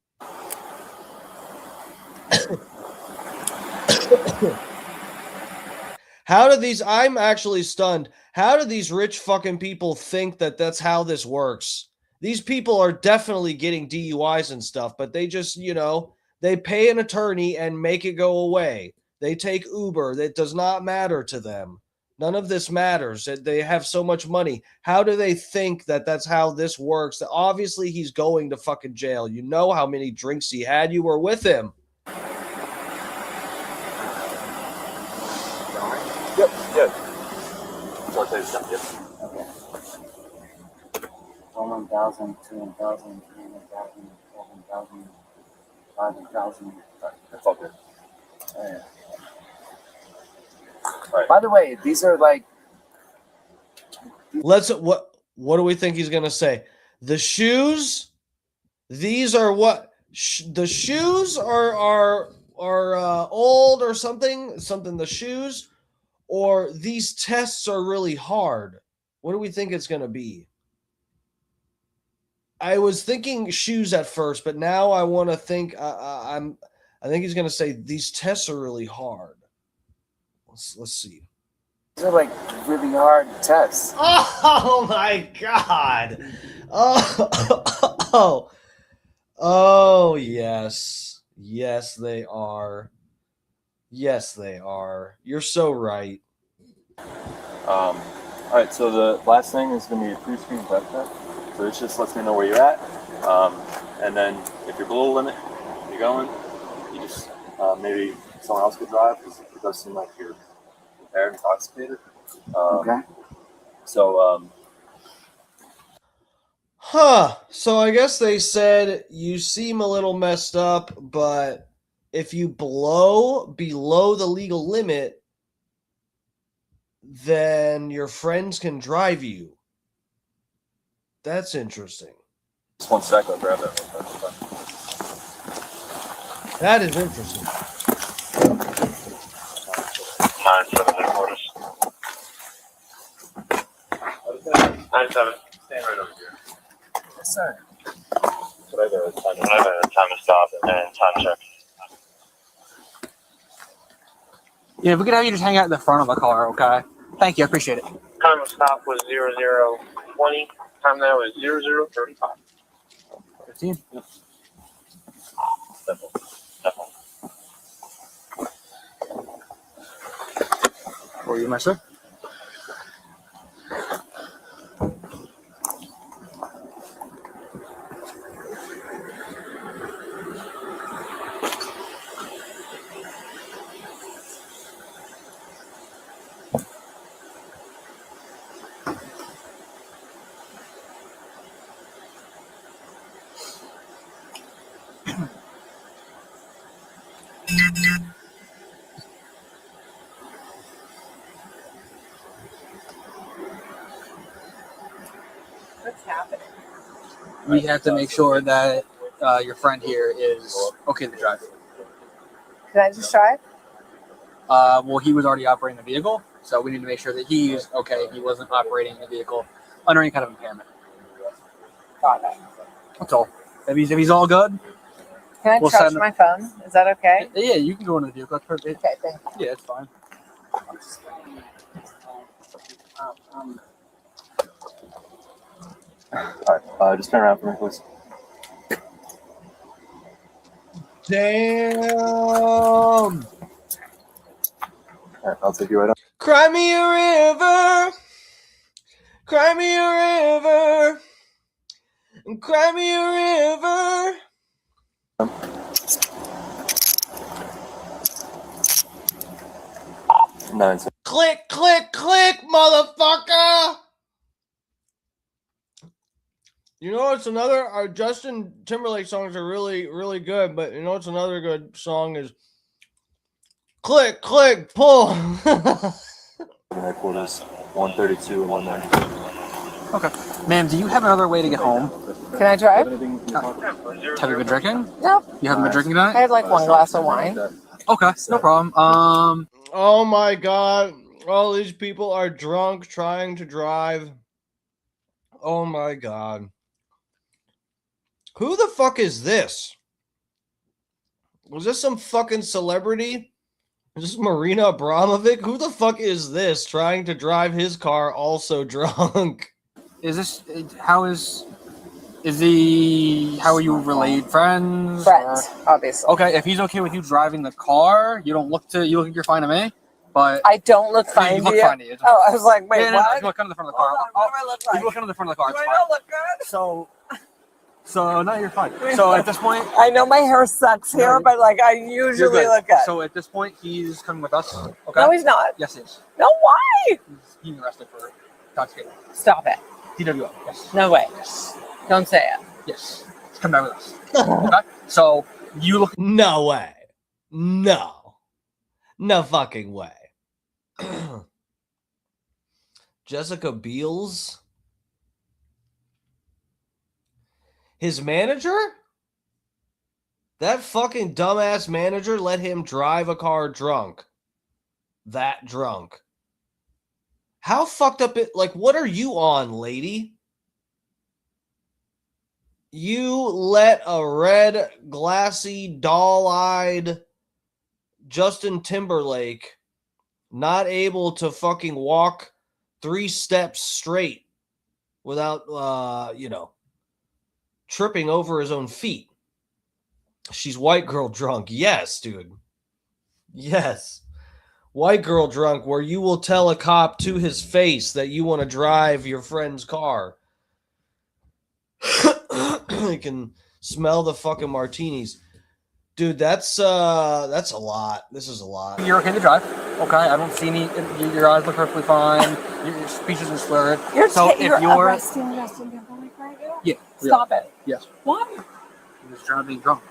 I'm actually stunned. How do these rich fucking people think that that's how this works? These people are definitely getting DUIs and stuff, but they just, they pay an attorney and make it go away. They take Uber. That does not matter to them. None of this matters. They have so much money. How do they think that that's how this works? Obviously, he's going to fucking jail. You know how many drinks he had. You were with him. Yep. So I'll tell you something. Yep. Okay. 1,000, 2,000, 3,000, 4,000, 5,000. That's all good. Yeah. Right. By the way, these are like. What do we think he's gonna say? The shoes. These are what? The shoes are old or something. Something. The shoes, or these tests are really hard. What do we think it's gonna be? I was thinking shoes at first, but now I want to think. I think he's gonna say these tests are really hard. Let's see. These are like really hard tests. Oh my god! Oh yes, they are. Yes, they are. You're so right. All right. So the last thing is going to be a pre-screen breath test. So this just lets me know where you're at, and then if you're below the limit, you're going. You just maybe someone else could drive because it does seem like you're impaired, intoxicated. Okay. So. So I guess they said you seem a little messed up, but if you blow below the legal limit, then your friends can drive you. That's interesting. Just 1 sec, I'll grab that. That is interesting. 9-7 headquarters. 9-7. Stand right over here. Yes, sir. Whatever time to stop and time check. Yeah, if we could have you just hang out in the front of the car, okay? Thank you, I appreciate it. Time of stop was 00:20. Time now is 00:35. 15. Yep. Where are you, my sir? What's happening? We have to make sure that your friend here is okay to drive. Can I just drive? Well, he was already operating the vehicle, so we need to make sure that he's okay. He wasn't operating the vehicle under any kind of impairment. Got it. That's all. If he's all good, Can I we'll charge send- my phone? Is that okay? Yeah, you can go into the vehicle. That's perfect. Okay, thank you. Yeah, it's fine. All right. Just turn around for me, please. Damn. All right, I'll take you right up. Cry me a river. Cry me a river. Cry me a river. Click, click, click, motherfucker. You know what's another? Our Justin Timberlake songs are really, really good, but you know what's another good song is click, click, pull. Headquarters 132 and 190. Okay. Ma'am, do you have another way to get home? Can I drive? Have you been drinking? No. You haven't been drinking tonight? I had like one glass of wine. Okay, no problem. Oh my God. All these people are drunk trying to drive. Oh my God. Who the fuck is this? Was this some fucking celebrity? Is this Marina Abramovic? Who the fuck is this trying to drive his car also drunk? How are you related? Friends? Friends, obviously. Okay, if he's okay with you driving the car, you look you're fine to me. But I don't look fine you look to you. fine to you. Oh, I was like, wait, no, what? you look under the front of the car. Hold on, what do I look like? You look under the front of the car. Do It's I fine. not look good? So no, you're fine. So at this point, I know my hair sucks here, but like I usually look good. So at this point, he's coming with us. Okay. No, he's not. Yes, he is. No, why? He's being arrested for intoxicating. Stop it. TWO. Yes. No way. Yes. Don't say it. Yes. Come back with us. Okay. So you look. No way. No. No fucking way. Jessica Biel's? His manager? That fucking dumbass manager let him drive a car drunk. That drunk. How fucked up it, like, what are you on, lady? You let a red, glassy, doll-eyed Justin Timberlake not able to fucking walk 3 steps straight without, tripping over his own feet. She's white girl drunk. Yes, dude. Yes. White girl drunk, where you will tell a cop to his face that you want to drive your friend's car. You can smell the fucking martinis. Dude, that's a lot. This is a lot. You're okay to drive. Okay, I don't see any. Your eyes look perfectly fine. Your speech isn't slurred. You're you're arresting Justin Timberlake right now? Yeah. Stop it. Yes. Why? He was driving drunk.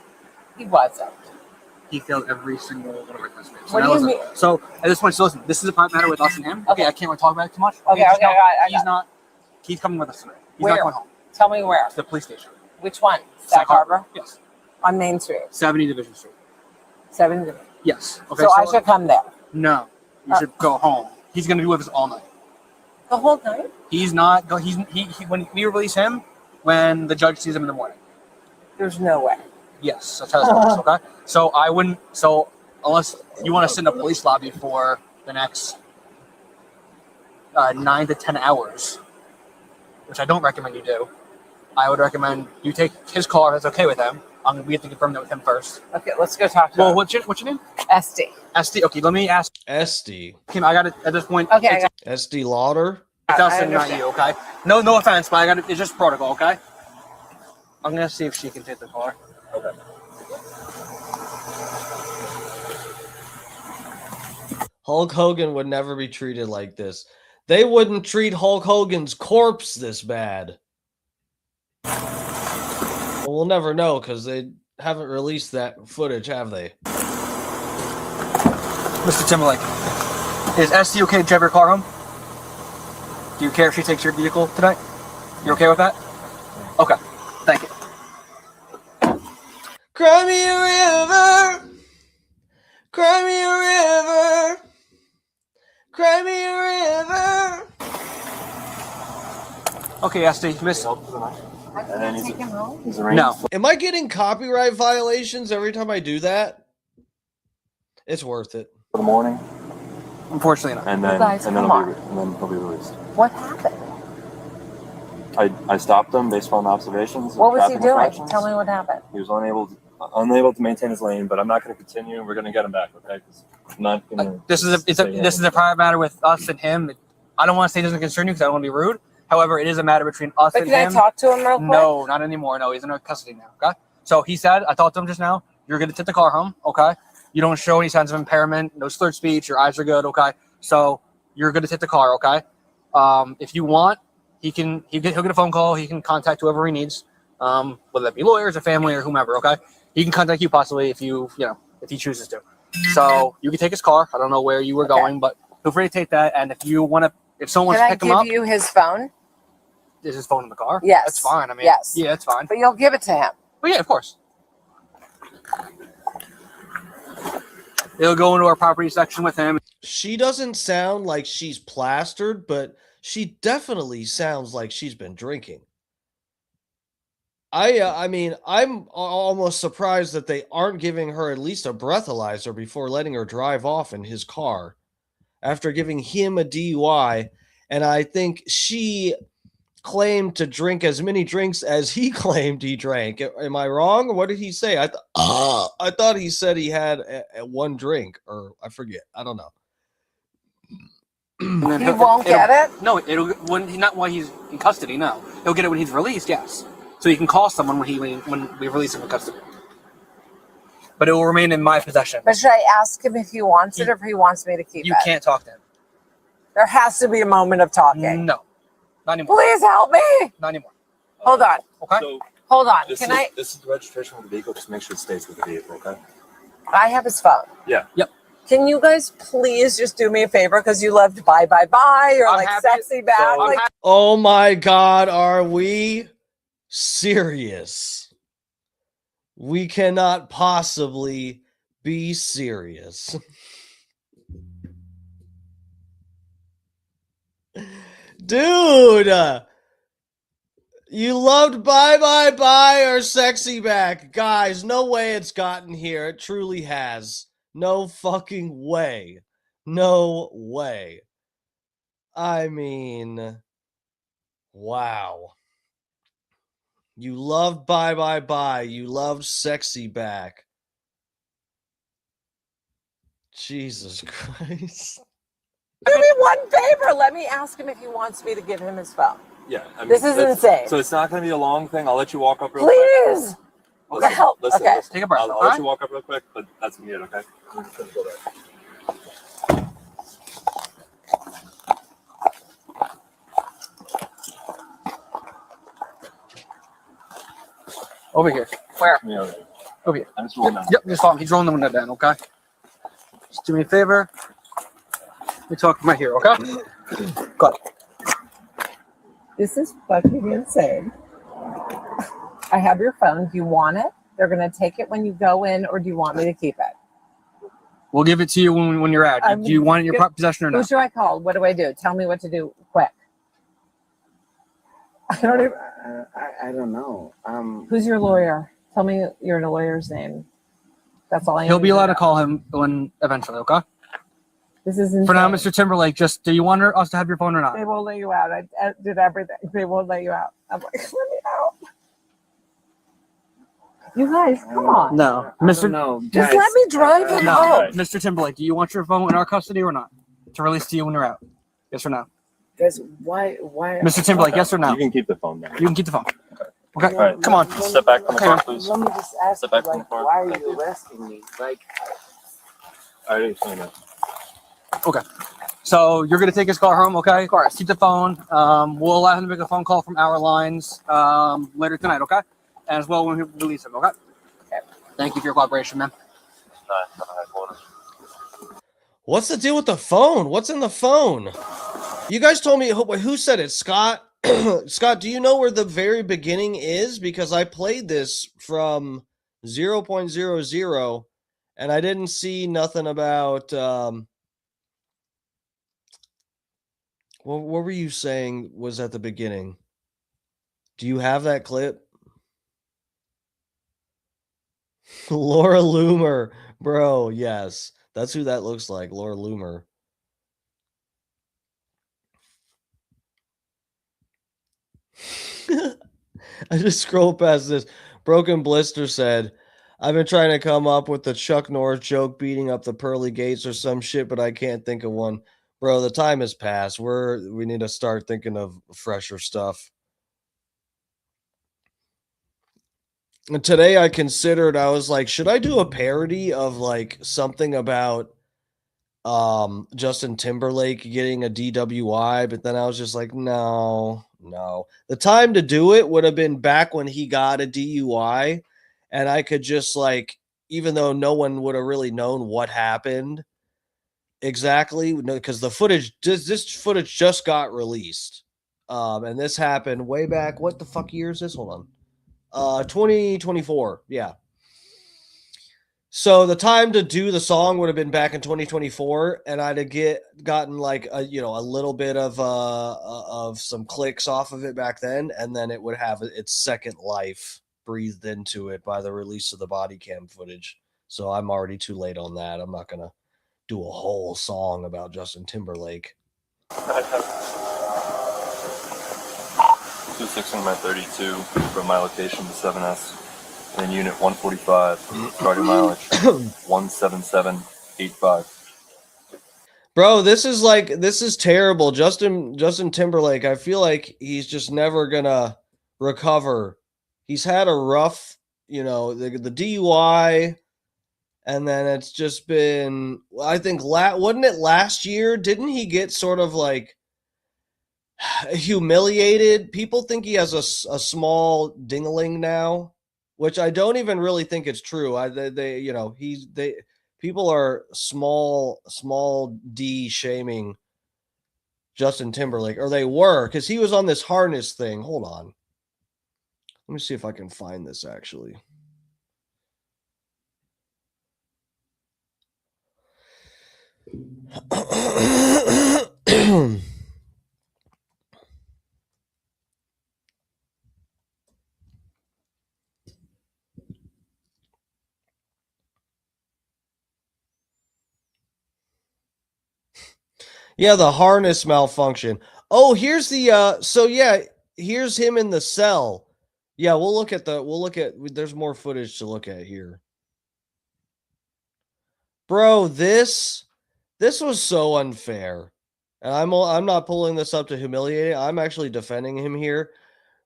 He wasn't. He failed every single one of our tests. What do you mean? So at this point, so listen, this is a private matter with us and him. Okay, I can't really talk about it too much. Okay, just okay, know I got it. He's not. He's coming with us tonight. He's Where? not going home. Tell me where. To the police station. Which one? Sac Harbor? Yes. On Main Street. 70 Division Street. 70. Yes. Okay. So I should come there. No. You should go home. He's going to be with us all night. The whole night? He's not. He when we release him, when the judge sees him in the morning. There's no way. Yes, that's how this works. Okay. So I wouldn't. So unless you want to sit in a police lobby for the next 9 to 10 hours, which I don't recommend you do, I would recommend you take his car. If that's okay with him. We have to confirm that with him first. Okay, let's go talk to him. Well, what's your name? SD. SD. Okay, let me ask. SD. Kim, I got it at this point. Okay, I got SD Lauder. Dustin, not you. Okay. No offense, but I got it. It's just protocol. Okay. I'm gonna see if she can take the car. Okay. Hulk Hogan would never be treated like this. They wouldn't treat Hulk Hogan's corpse this bad. Well, we'll never know because they haven't released that footage, have they? Mr. Timberlake, is SD okay to drive your car home? Do you care if she takes your vehicle tonight? You okay with that? Okay. Thank you. Cry me a river. Cry me a river. Cry me a river. Okay, SD, miss. And then take him home? No. Am I getting copyright violations every time I do that? It's worth it. For the morning. Unfortunately not. And then he'll be released. What happened? I stopped him based on observations. What was he doing? Tell me what happened. He was unable to maintain his lane, but I'm not going to continue. We're going to get him back, okay? 'Cause I'm not going to. This is a private matter with us and him. I don't want to say it doesn't concern you because I don't want to be rude. However, it is a matter between us and him. Can I talk to him real quick? No, not anymore. No, he's in our custody now. Okay. So he said, I talked to him just now. You're going to take the car home. Okay. You don't show any signs of impairment. No slurred speech. Your eyes are good. Okay. So you're going to take the car. Okay. If you want, he'll get a phone call. He can contact whoever he needs, whether that be lawyers or family or whomever. Okay. He can contact you possibly if if he chooses to. So you can take his car. I don't know where you were going, but feel free to take that. And if you want to, if someone wants to pick him up, can I give you his phone? Is his phone in the car? Yes. That's fine. I mean, yes. Yeah, it's fine. But you'll give it to him. But yeah, of course. It'll go into our property section with him. She doesn't sound like she's plastered, but she definitely sounds like she's been drinking. I mean, I'm almost surprised that they aren't giving her at least a breathalyzer before letting her drive off in his car after giving him a DUI. And I think she claimed to drink as many drinks as he claimed he drank. Am I wrong? What did he say? I thought he said he had one drink, or I forget. I don't know. He won't get it? No, not while he's in custody. No, he'll get it when he's released. Yes, so he can call someone when we release him from custody. But it will remain in my possession. But should I ask him if he wants it or if he wants me to keep it? You can't talk to him. There has to be a moment of talking. No, not anymore. Please help me. Not anymore. Hold on. Okay. So hold on. This is the registration of the vehicle. Just make sure it stays with the vehicle, okay? I have his phone. Yeah. Yep. Can you guys please just do me a favor because you loved Bye Bye Bye or like Sexy Back? Like, Oh my God, are we serious? We cannot possibly be serious. Dude, you loved Bye Bye Bye or Sexy Back. Guys, no way it's gotten here. It truly has. No fucking way. No way. I mean, wow. You loved Bye Bye Bye. You loved Sexy Back. Jesus Christ. do me one favor. Let me ask him if he wants me to give him his phone. Yeah, I mean, This is insane. So it's not going to be a long thing. I'll let you walk up real Please. quick. Listen, Help. listen, Okay. listen. Take a breath. I'll let you walk up real quick, but that's me, okay? I'm just going to go there. Over here. Where? Yeah, Over here. I'm just rolling down. Yep, just follow him. He's rolling the window down, okay? Just do me a favor. Let me talk right here, okay? Go ahead. This is fucking insane. I have your phone. Do you want it? They're going to take it when you go in, or do you want me to keep it? We'll give it to you when you're out. Do you want it in your possession or Who not? should I call? What do I do? Tell me what to do quick. I don't even. I don't know. Who's your lawyer? Tell me your lawyer's name. That's all I need. He'll be allowed to call him when eventually, okay? This is insane. For now, Mr. Timberlake, just do you want us to have your phone or not? They won't let you out. I did everything. They won't let you out. I'm like, let me out. You guys, come on. No. No, Just let me drive him No. home. Mr. Timberlake, do you want your phone in our custody or not? To release to you when you're out? Yes or no? Guys, why? Mr. Timberlake, yes or no? You can keep the phone down. You can keep the phone. Okay, All right. come on. Step back from the car, please. Let me just ask Step you, back from the like, car. why are you arresting me? Like, I already explained that. Okay. So you're going to take his car home, okay? Of course. Keep the phone. We'll allow him to make a phone call from our lines later tonight, okay? And as well when we release him, okay? Thank you for your cooperation, man. What's the deal with the phone? What's in the phone? You guys told me, who said it? Scott? Scott, do you know where the very beginning is? Because I played this from 0.00 and I didn't see nothing about, what were you saying was at the beginning? Do you have that clip? Laura Loomer, bro, yes. That's who that looks like, Laura Loomer. I just scrolled past this. Broken Blister said, I've been trying to come up with the Chuck Norris joke beating up the pearly gates or some shit, but I can't think of one. Bro, the time has passed. We need to start thinking of fresher stuff. And today I was like, should I do a parody of like something about Justin Timberlake getting a DWI? But then I was just like, no. The time to do it would have been back when he got a DUI, and I could just like, even though no one would have really known what happened exactly, because the footage, this footage just got released. And this happened way back. What the fuck year is this? Hold on. 2024. Yeah. So the time to do the song would have been back in 2024, and I'd have gotten like a little bit of some clicks off of it back then, and then it would have its second life breathed into it by the release of the body cam footage. So I'm already too late on that. I'm not gonna do a whole song about Justin Timberlake. 26 on my 32 from my location to 7S. And unit 145, starting mileage 17785. Bro, this is terrible. Justin Timberlake, I feel like he's just never gonna recover. He's had a rough, the DUI, and then it's just been, I think, wasn't it last year? Didn't he get sort of like humiliated? People think he has a small dingling now, which I don't even really think it's true. People are small d shaming Justin Timberlake, or they were, because he was on this harness thing. Hold on. Let me see if I can find this actually. Yeah, the harness malfunction. Oh, here's the so yeah, here's him in the cell. Yeah, we'll look at there's more footage to look at here. Bro, this was so unfair. And I'm not pulling this up to humiliate it. I'm actually defending him here.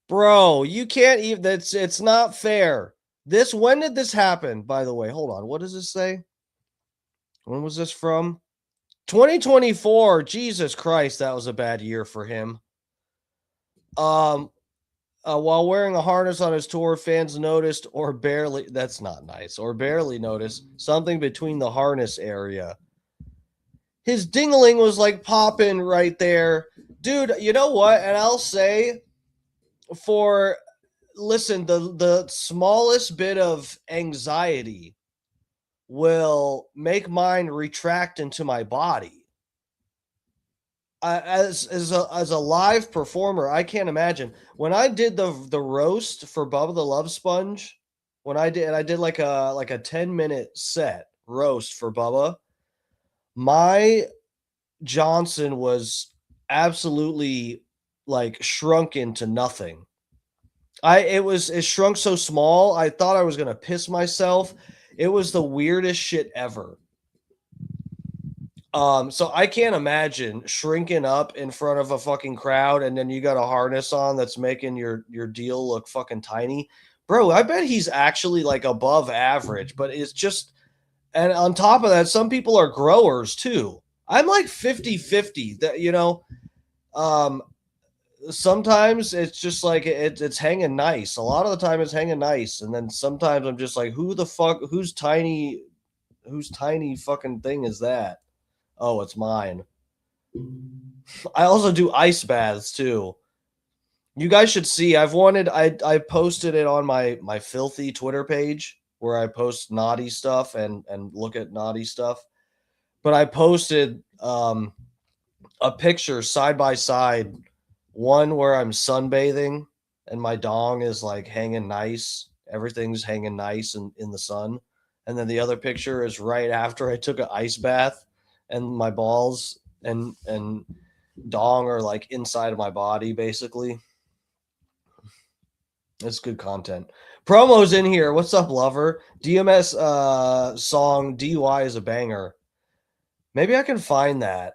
Bro, you can't even it's not fair. When did this happen, by the way? Hold on. What does this say? When was this from? 2024. Jesus Christ, that was a bad year for him. While wearing a harness on his tour, fans noticed that's not nice, or barely noticed something between the harness area. His dingling was like popping right there. Dude, you know what? And I'll say, listen, the smallest bit of anxiety will make mine retract into my body. As a live performer, I can't imagine. When I did the roast for Bubba the Love Sponge, I did like a 10-minute set roast for Bubba, my Johnson was absolutely like shrunk into nothing. It shrunk so small, I thought I was gonna piss myself. It was the weirdest shit ever. So I can't imagine shrinking up in front of a fucking crowd, and then you got a harness on that's making your deal look fucking tiny. Bro, I bet he's actually like above average, but it's just, and on top of that, some people are growers too. I'm like 50-50 that, you know, sometimes it's just like it's hanging nice. A lot of the time it's hanging nice, and then sometimes I'm just like, whose tiny fucking thing is that? Oh, it's mine. I also do ice baths too. You guys should see. I posted it on my filthy Twitter page where I post naughty stuff and look at naughty stuff. But I posted a picture side by side, one where I'm sunbathing and my dong is like hanging nice. Everything's hanging nice in the sun. And then the other picture is right after I took an ice bath and my balls and dong are like inside of my body, basically. It's good content. Promos in here. What's up, lover? DMS song DUI is a banger. Maybe I can find that.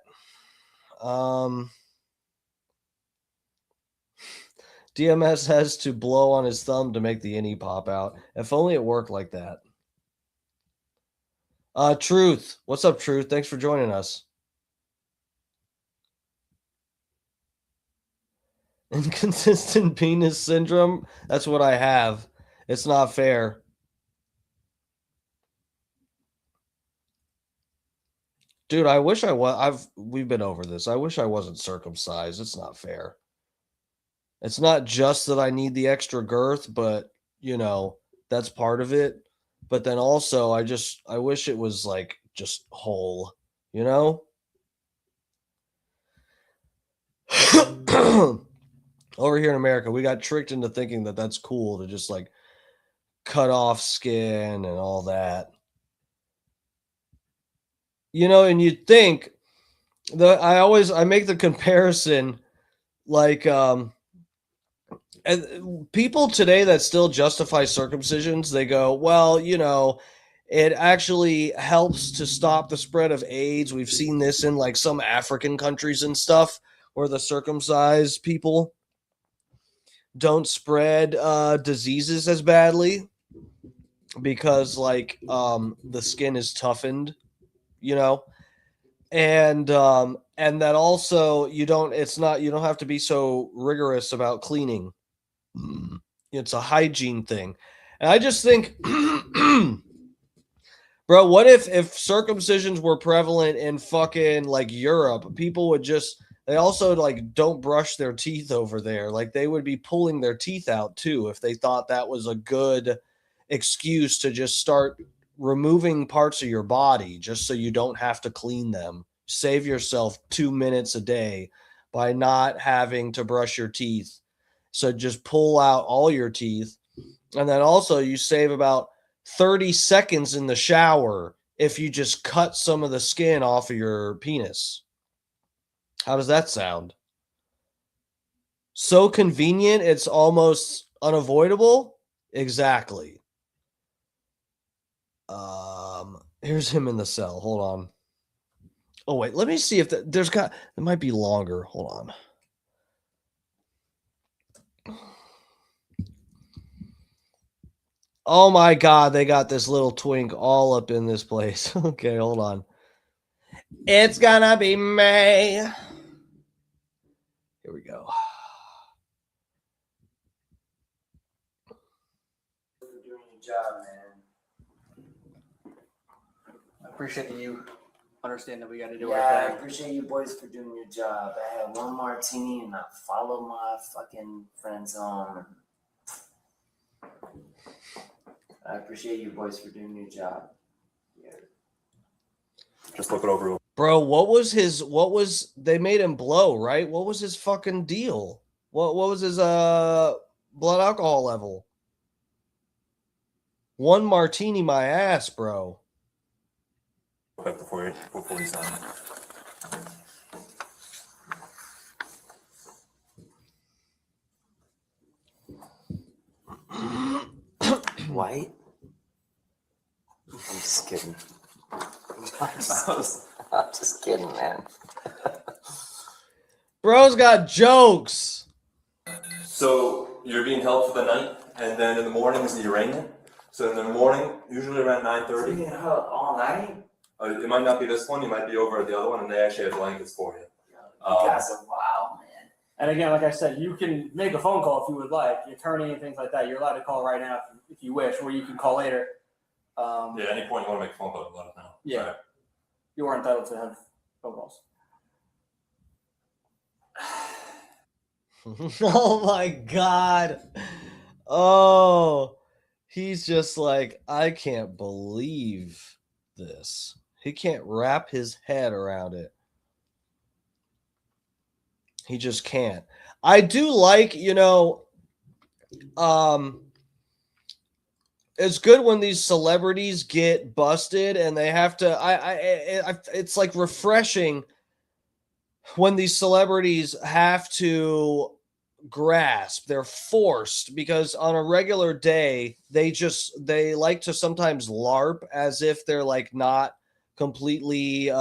DMS has to blow on his thumb to make the innie pop out. If only it worked like that. Truth. What's up, Truth? Thanks for joining us. Inconsistent penis syndrome. That's what I have. It's not fair. Dude, I wish I was. We've been over this. I wish I wasn't circumcised. It's not fair. It's not just that I need the extra girth, but you know, that's part of it. But then also I wish it was like just whole, you know? Over here in America, we got tricked into thinking that that's cool to just like cut off skin and all that. You know, and you'd think I make the comparison like and people today that still justify circumcisions, they go, well, you know, it actually helps to stop the spread of AIDS. We've seen this in like some African countries and stuff where the circumcised people don't spread diseases as badly because like the skin is toughened, you know, and that also you don't have to be so rigorous about cleaning. It's a hygiene thing. And I just think Bro, what if circumcisions were prevalent in fucking like Europe? People would just, they also like don't brush their teeth over there. Like they would be pulling their teeth out too if they thought that was a good excuse to just start removing parts of your body just so you don't have to clean them. Save yourself 2 minutes a day by not having to brush your teeth. So just pull out all your teeth. And then also you save about 30 seconds in the shower if you just cut some of the skin off of your penis. How does that sound? So convenient, it's almost unavoidable? Exactly. Here's him in the cell. Hold on. Oh, wait. Let me see if it might be longer. Hold on. Oh my God, they got this little twink all up in this place. Okay, hold on. It's gonna be May. Here we go. For doing your job, man. I appreciate you understand that we got to do Yeah, our I thing. appreciate you boys for doing your job. I had one martini and I follow my fucking friends home. I appreciate you boys for doing your job. Yeah. Just look it over. Bro, they made him blow, right? What was his fucking deal? What was his blood alcohol level? One martini my ass, bro. Back before you sign. White? I'm just kidding. I'm just kidding, man. Bro's got jokes. So you're being held for the night, and then in the morning is the arraignment. So in the morning, usually around 9:30. Being held all night? It might not be this one. You might be over at the other one, and they actually have blankets for you. You guys are wild, man. And again, like I said, you can make a phone call if you would like. The attorney and things like that, you're allowed to call right now if you wish, or you can call later. Yeah, any point you want to make a phone call, let us know. Yeah. Right. You are entitled to have phone calls. Oh my God. Oh, he's just like, I can't believe this. He can't wrap his head around it. He just can't. I do like, it's good when these celebrities get busted and they have to, it's like refreshing when these celebrities have to grasp. They're forced because on a regular day, they like to sometimes LARP as if they're like not completely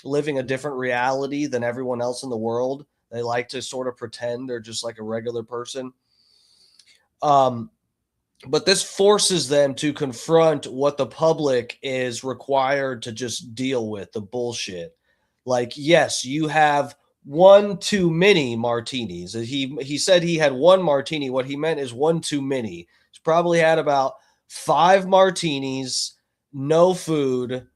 living a different reality than everyone else in the world. They like to sort of pretend they're just like a regular person. But this forces them to confront what the public is required to just deal with, the bullshit. Like, yes, you have one too many martinis. He said he had one martini. What he meant is one too many. He's probably had about 5 martinis, no food,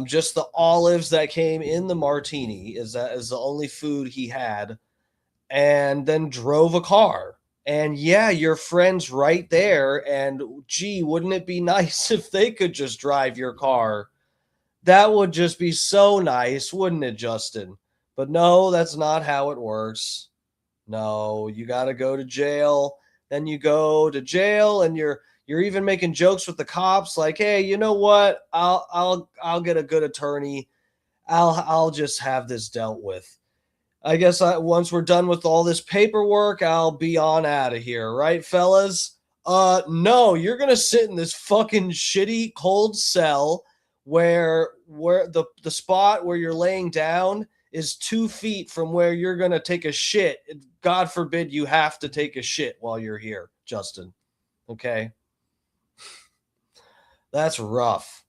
just the olives that came in the martini is the only food he had, and then drove a car. And yeah, your friend's right there. And gee, wouldn't it be nice if they could just drive your car? That would just be so nice, wouldn't it, Justin? But no, that's not how it works. No, you got to go to jail. Then you go to jail, and you're even making jokes with the cops, like, "Hey, you know what? I'll get a good attorney. I'll just have this dealt with. I guess once we're done with all this paperwork, I'll be on out of here, right, fellas?" No, you're gonna sit in this fucking shitty cold cell where the spot where you're laying down is 2 feet from where you're gonna take a shit. God forbid you have to take a shit while you're here, Justin. Okay, that's rough.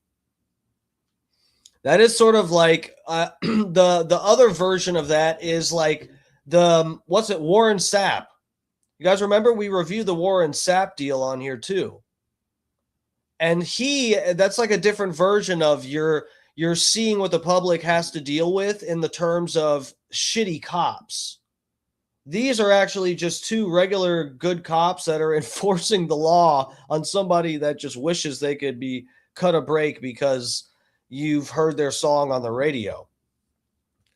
That is sort of like the other version of that is like Warren Sapp. You guys remember we reviewed the Warren Sapp deal on here too. And that's like a different version of you're seeing what the public has to deal with in the terms of shitty cops. These are actually just two regular good cops that are enforcing the law on somebody that just wishes they could be cut a break because you've heard their song on the radio.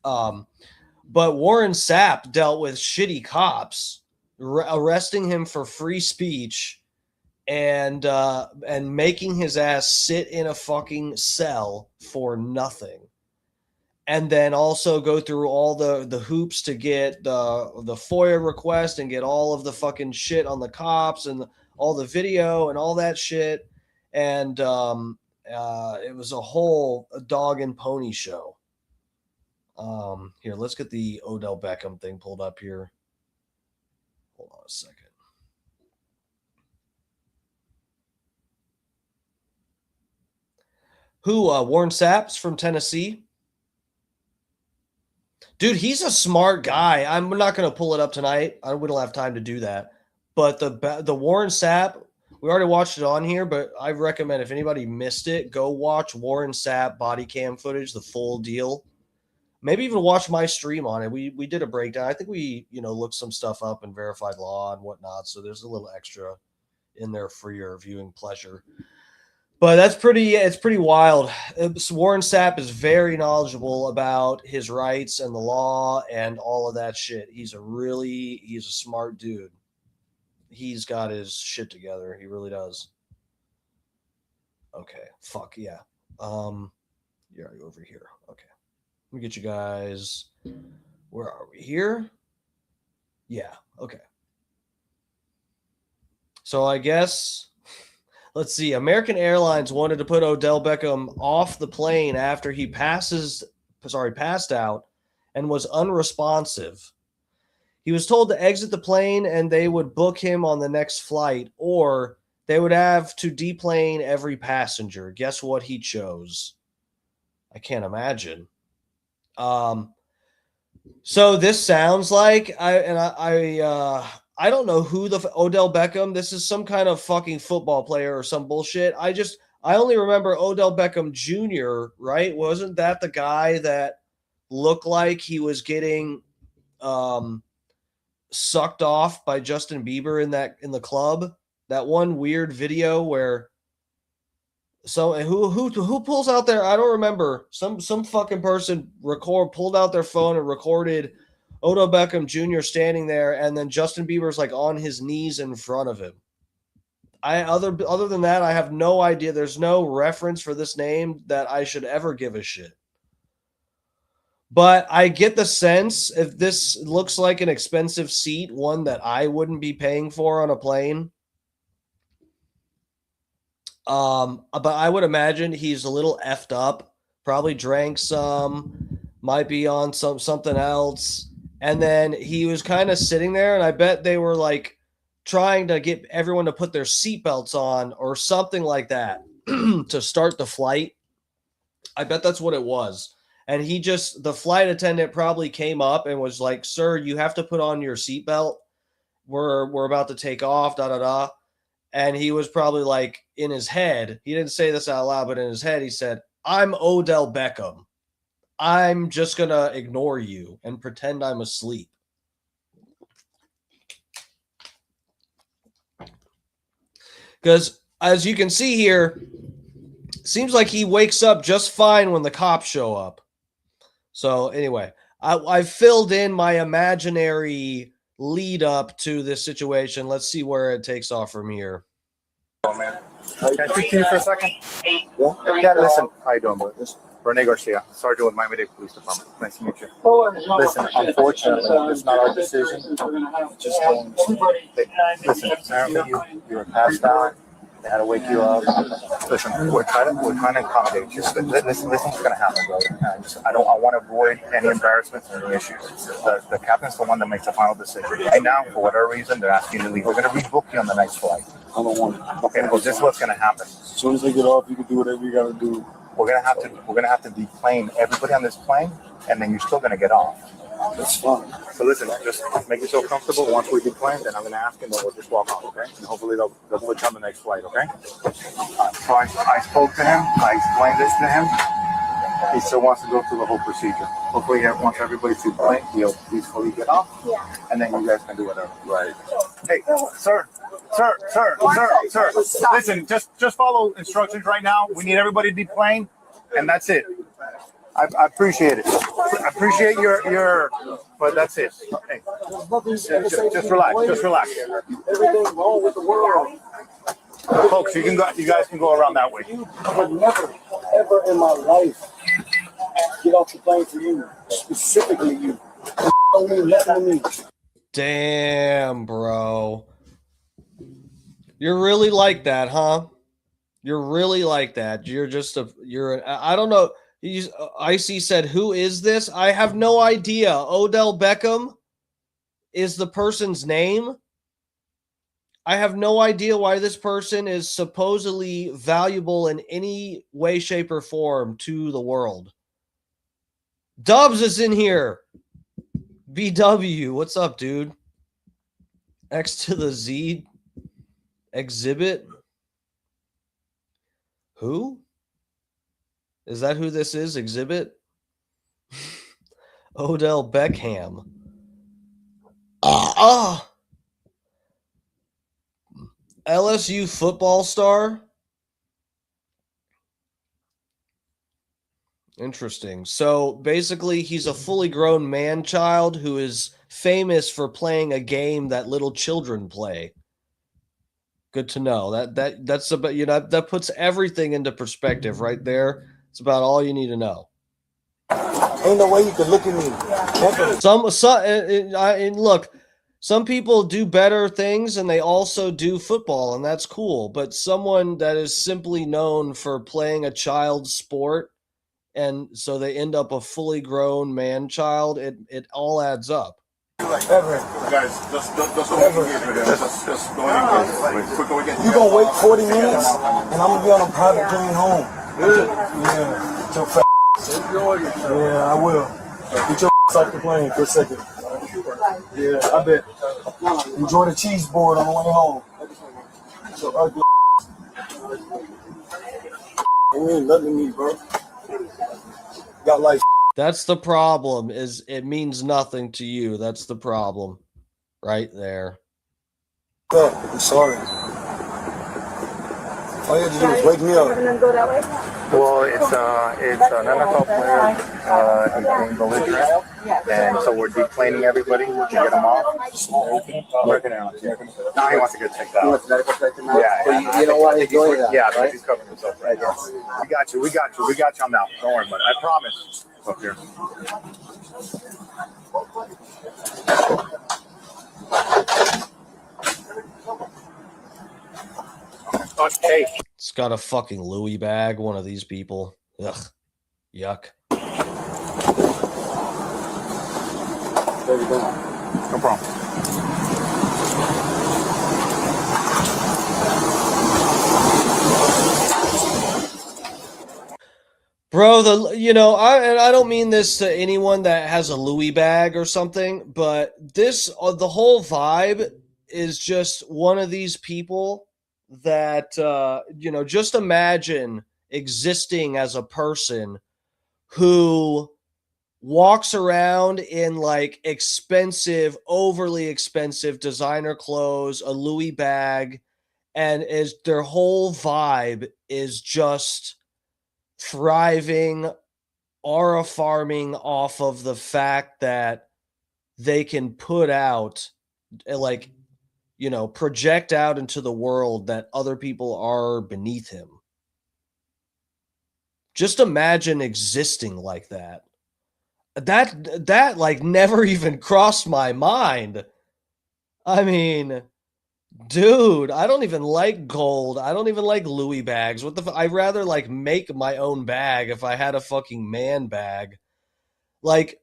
But Warren Sapp dealt with shitty cops arresting him for free speech and making his ass sit in a fucking cell for nothing. And then also go through all the hoops to get the FOIA request and get all of the fucking shit on the cops and all the video and all that shit. And it was a whole dog and pony show. Here, let's get the O'Dell Beckham thing pulled up here. Hold on a second. Who? Warren Sapp's from Tennessee. Dude, he's a smart guy. I'm not going to pull it up tonight. We don't have time to do that. But the Warren Sapp, we already watched it on here, but I recommend if anybody missed it, go watch Warren Sapp body cam footage, the full deal. Maybe even watch my stream on it. We did a breakdown. I think we, looked some stuff up and verified law and whatnot. So there's a little extra in there for your viewing pleasure. But it's pretty wild. Warren Sapp is very knowledgeable about his rights and the law and all of that shit. He's a smart dude. He's got his shit together. He really does. Okay. Fuck yeah. You're over here. Okay. Let me get you guys. Where are we here? Yeah. Okay. So I guess, let's see. American Airlines wanted to put O'Dell Beckham off the plane after he passed out and was unresponsive. He was told to exit the plane and they would book him on the next flight, or they would have to deplane every passenger. Guess what he chose? I can't imagine. So this sounds like I don't know who the O'Dell Beckham. This is some kind of fucking football player or some bullshit. I only remember O'Dell Beckham Jr., right? Wasn't that the guy that looked like he was getting sucked off by Justin Bieber in the club? That one weird video where who pulls out their, I don't remember, some fucking person pulled out their phone and recorded O'Dell Beckham Jr. standing there, and then Justin Bieber's like on his knees in front of him. Other than that, I have no idea. There's no reference for this name that I should ever give a shit. But I get the sense if this looks like an expensive seat, one that I wouldn't be paying for on a plane. But I would imagine he's a little effed up, probably drank some, might be on something else. And then he was kind of sitting there, and I bet they were like trying to get everyone to put their seatbelts on or something like that to start the flight. I bet that's what it was. And the flight attendant probably came up and was like, "Sir, you have to put on your seatbelt. We're about to take off, da da da." And he was probably like, in his head, he didn't say this out loud, but in his head, he said, "I'm O'Dell Beckham. I'm just going to ignore you and pretend I'm asleep." Because as you can see here, seems like he wakes up just fine when the cops show up. So anyway, I filled in my imaginary lead up to this situation. Let's see where it takes off from here. Oh, man. Can I speak to you for a second? Yeah, listen. How you doing, boy? Rene Garcia, Sergeant with Miami-Dade Police Department. Nice to meet you. Listen, unfortunately, it's not our decision. It's just going to... Listen, apparently you were passed out. They had to wake you up. Listen, we're trying to accommodate you. Listen, what's going to happen, bro. I want to avoid any embarrassments or any issues. The captain's the one that makes the final decision. Right now, for whatever reason, they're asking you to leave. We're going to rebook you on the next flight. I don't want it. Okay, well, this is what's going to happen. As soon as they get off, you can do whatever you got to do. We're gonna have to deplane everybody on this plane, and then you're still gonna get off. That's fine. So listen, just make yourself comfortable. Once we decline, then I'm going to ask him, and we'll just walk off, okay? And hopefully they'll put you on the next flight, okay? So I spoke to him. I explained this to him. He still wants to go through the whole procedure. Hopefully, once everybody's to plane, he'll peacefully get off, and then you guys can do whatever. Right. Hey, sir. Listen, just follow instructions right now. We need everybody to deplane, and that's it. I appreciate it. I appreciate your, but that's it. Hey, just relax. Just relax. Everything wrong with the world. Folks, you guys can go around that way. I would never, ever in my life get off the plane for you, specifically you. Don't mean nothing to me. Damn, bro. You're really like that, huh? You're really like that. I don't know. Icy said, who is this? I have no idea. O'Dell Beckham is the person's name. I have no idea why this person is supposedly valuable in any way, shape, or form to the world. Dubs is in here. BW, what's up, dude? X to the Z exhibit. Who? Is that who this is? Exhibit? O'Dell Beckham. LSU football star? Interesting. So basically, he's a fully grown man-child who is famous for playing a game that little children play. Good to know. That's about, that puts everything into perspective right there. It's about all you need to know. Ain't no way you can look at me. Look, some people do better things and they also do football, and that's cool. But someone that is simply known for playing a child's sport, and so they end up a fully grown man-child, it all adds up. Guys, just go in. You gonna wait 40 minutes, and I'm gonna be on a private plane home. Yeah, your fat. Yeah, I will. Get your off the plane for a second. Yeah, I bet. Enjoy the cheese board on the way home. So ugly. Ain't mean nothing to me, bro. Got life. That's the problem, is it means nothing to you. That's the problem right there. I'm sorry. All you have to do is wake me up. Well, it's an NFL player who's being belligerent, and so we're deplaning everybody to get him off. American Airlines. Now he wants to get checked out. Yeah. You know what? He's doing that. Yeah, right? He's covering himself right now. We got you on that. Don't worry about it. I promise. Up here. Okay. It's got a fucking Louis bag, one of these people. Ugh. Yuck. No problem. Bro, I don't mean this to anyone that has a Louis bag or something, but the whole vibe is just one of these people that, just imagine existing as a person who walks around in like expensive, overly expensive designer clothes, a Louis bag, and their whole vibe is just thriving, aura farming off of the fact that they can put out, project out into the world that other people are beneath him. Just imagine existing like that. That like never even crossed my mind. I mean, dude, I don't even like gold. I don't even like Louis bags. I'd rather like make my own bag if I had a fucking man bag. Like,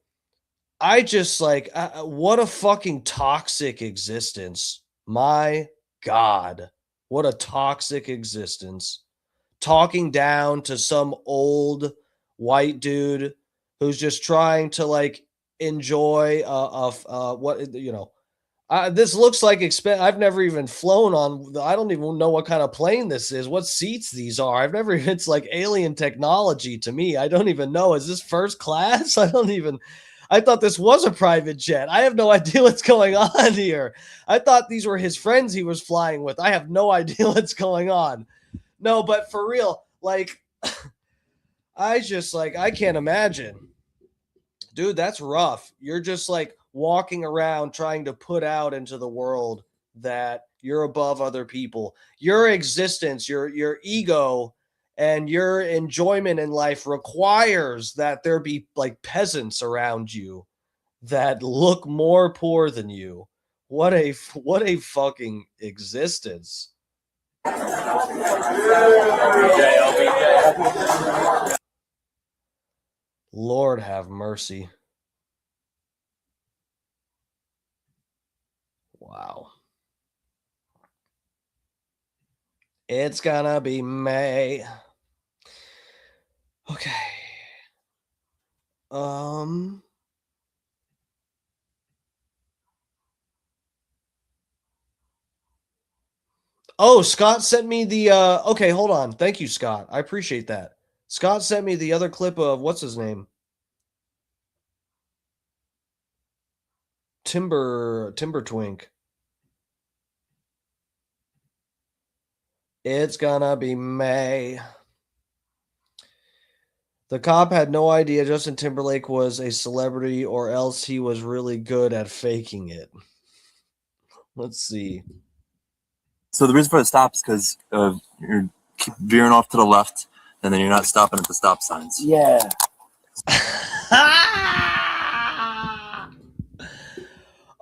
I just what a fucking toxic existence. My God, what a toxic existence. Talking down to some old white dude who's just trying to enjoy what you know. This looks like I've never even flown on. I don't even know what kind of plane this is. What seats these are? I've never. It's like alien technology to me. I don't even know. Is this first class? I don't even. I thought this was a private jet. I have no idea what's going on here. I thought these were his friends he was flying with. I have no idea what's going on. No, but for real, like, I can't imagine. Dude, that's rough. You're just like walking around trying to put out into the world that you're above other people. Your existence, your ego, and your enjoyment in life requires that there be like peasants around you that look more poor than you. What a fucking existence. Lord have mercy. Wow. It's gonna be May. Okay. Oh, Scott sent me the okay, hold on. Thank you, Scott. I appreciate that. Scott sent me the other clip of what's his name? Timber Twink. It's gonna be May. The cop had no idea Justin Timberlake was a celebrity, or else he was really good at faking it. Let's see. So the reason for the stop is because you're keep veering off to the left, and then you're not stopping at the stop signs. Yeah.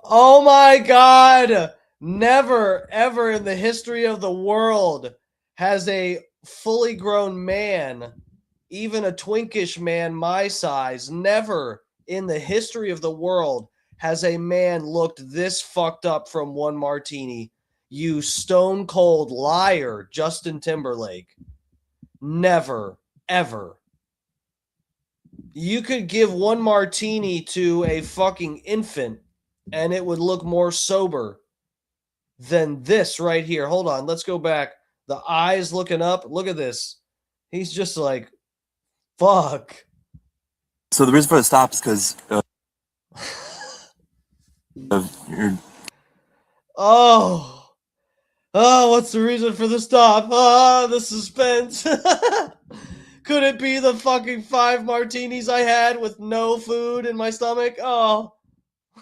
Oh my God. Never, ever in the history of the world has a fully grown man, even a twinkish man my size, never in the history of the world has a man looked this fucked up from one martini. You stone cold liar, Justin Timberlake. Never, ever. You could give one martini to a fucking infant and it would look more sober than this right here. Hold on, let's go back. The eyes looking up. Look at this. He's just like, fuck. So the reason for the stop is because what's the reason for the stop? The suspense. Could it be the fucking 5 martinis I had with no food in my stomach? Oh.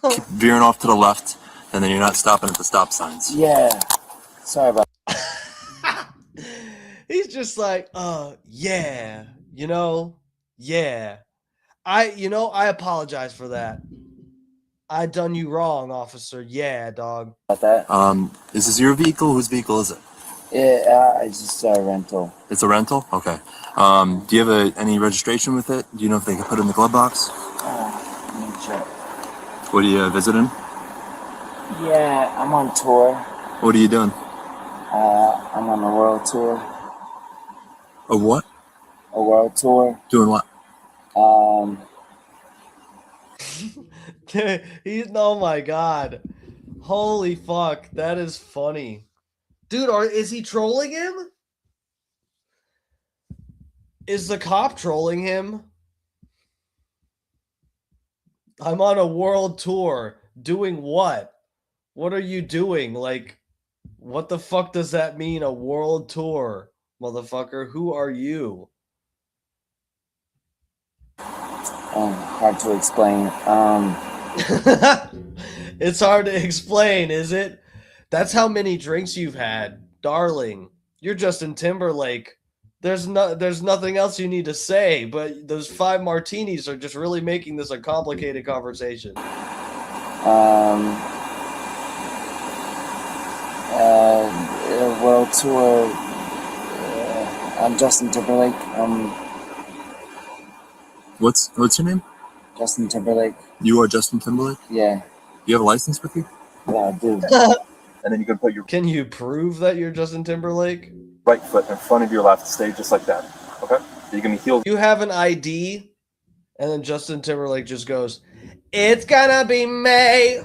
keep veering off to the left, and then you're not stopping at the stop signs. Yeah. Sorry about He's just like, yeah, yeah. I apologize for that. I done you wrong, officer. Yeah, dog. that. Is this your vehicle? Whose vehicle is it? Yeah, it's just a rental. It's a rental? Okay. Do you have any registration with it? Do you know if they can put it in the glove box? Let me check. What are you visiting? Yeah, I'm on tour. What are you doing? I'm on a world tour. A what? A world tour. Doing what? Oh my God. Holy fuck. That is funny. Dude, is he trolling him? Is the cop trolling him? I'm on a world tour. Doing what? What are you doing? Like, what the fuck does that mean, a world tour? Motherfucker, who are you? Hard to explain. It's hard to explain, is it? That's how many drinks you've had, darling. You're Justin Timberlake. There's nothing else you need to say, but those 5 martinis are just really making this a complicated conversation. World tour. I'm Justin Timberlake. What's your name? Justin Timberlake. You are Justin Timberlake? Yeah. You have a license with you? Yeah, I do. And then you can put your Can you prove that you're Justin Timberlake? right foot in front of your left. Stay just like that. Okay? You're gonna be healed. You have an ID, and then Justin Timberlake just goes, It's gonna be May.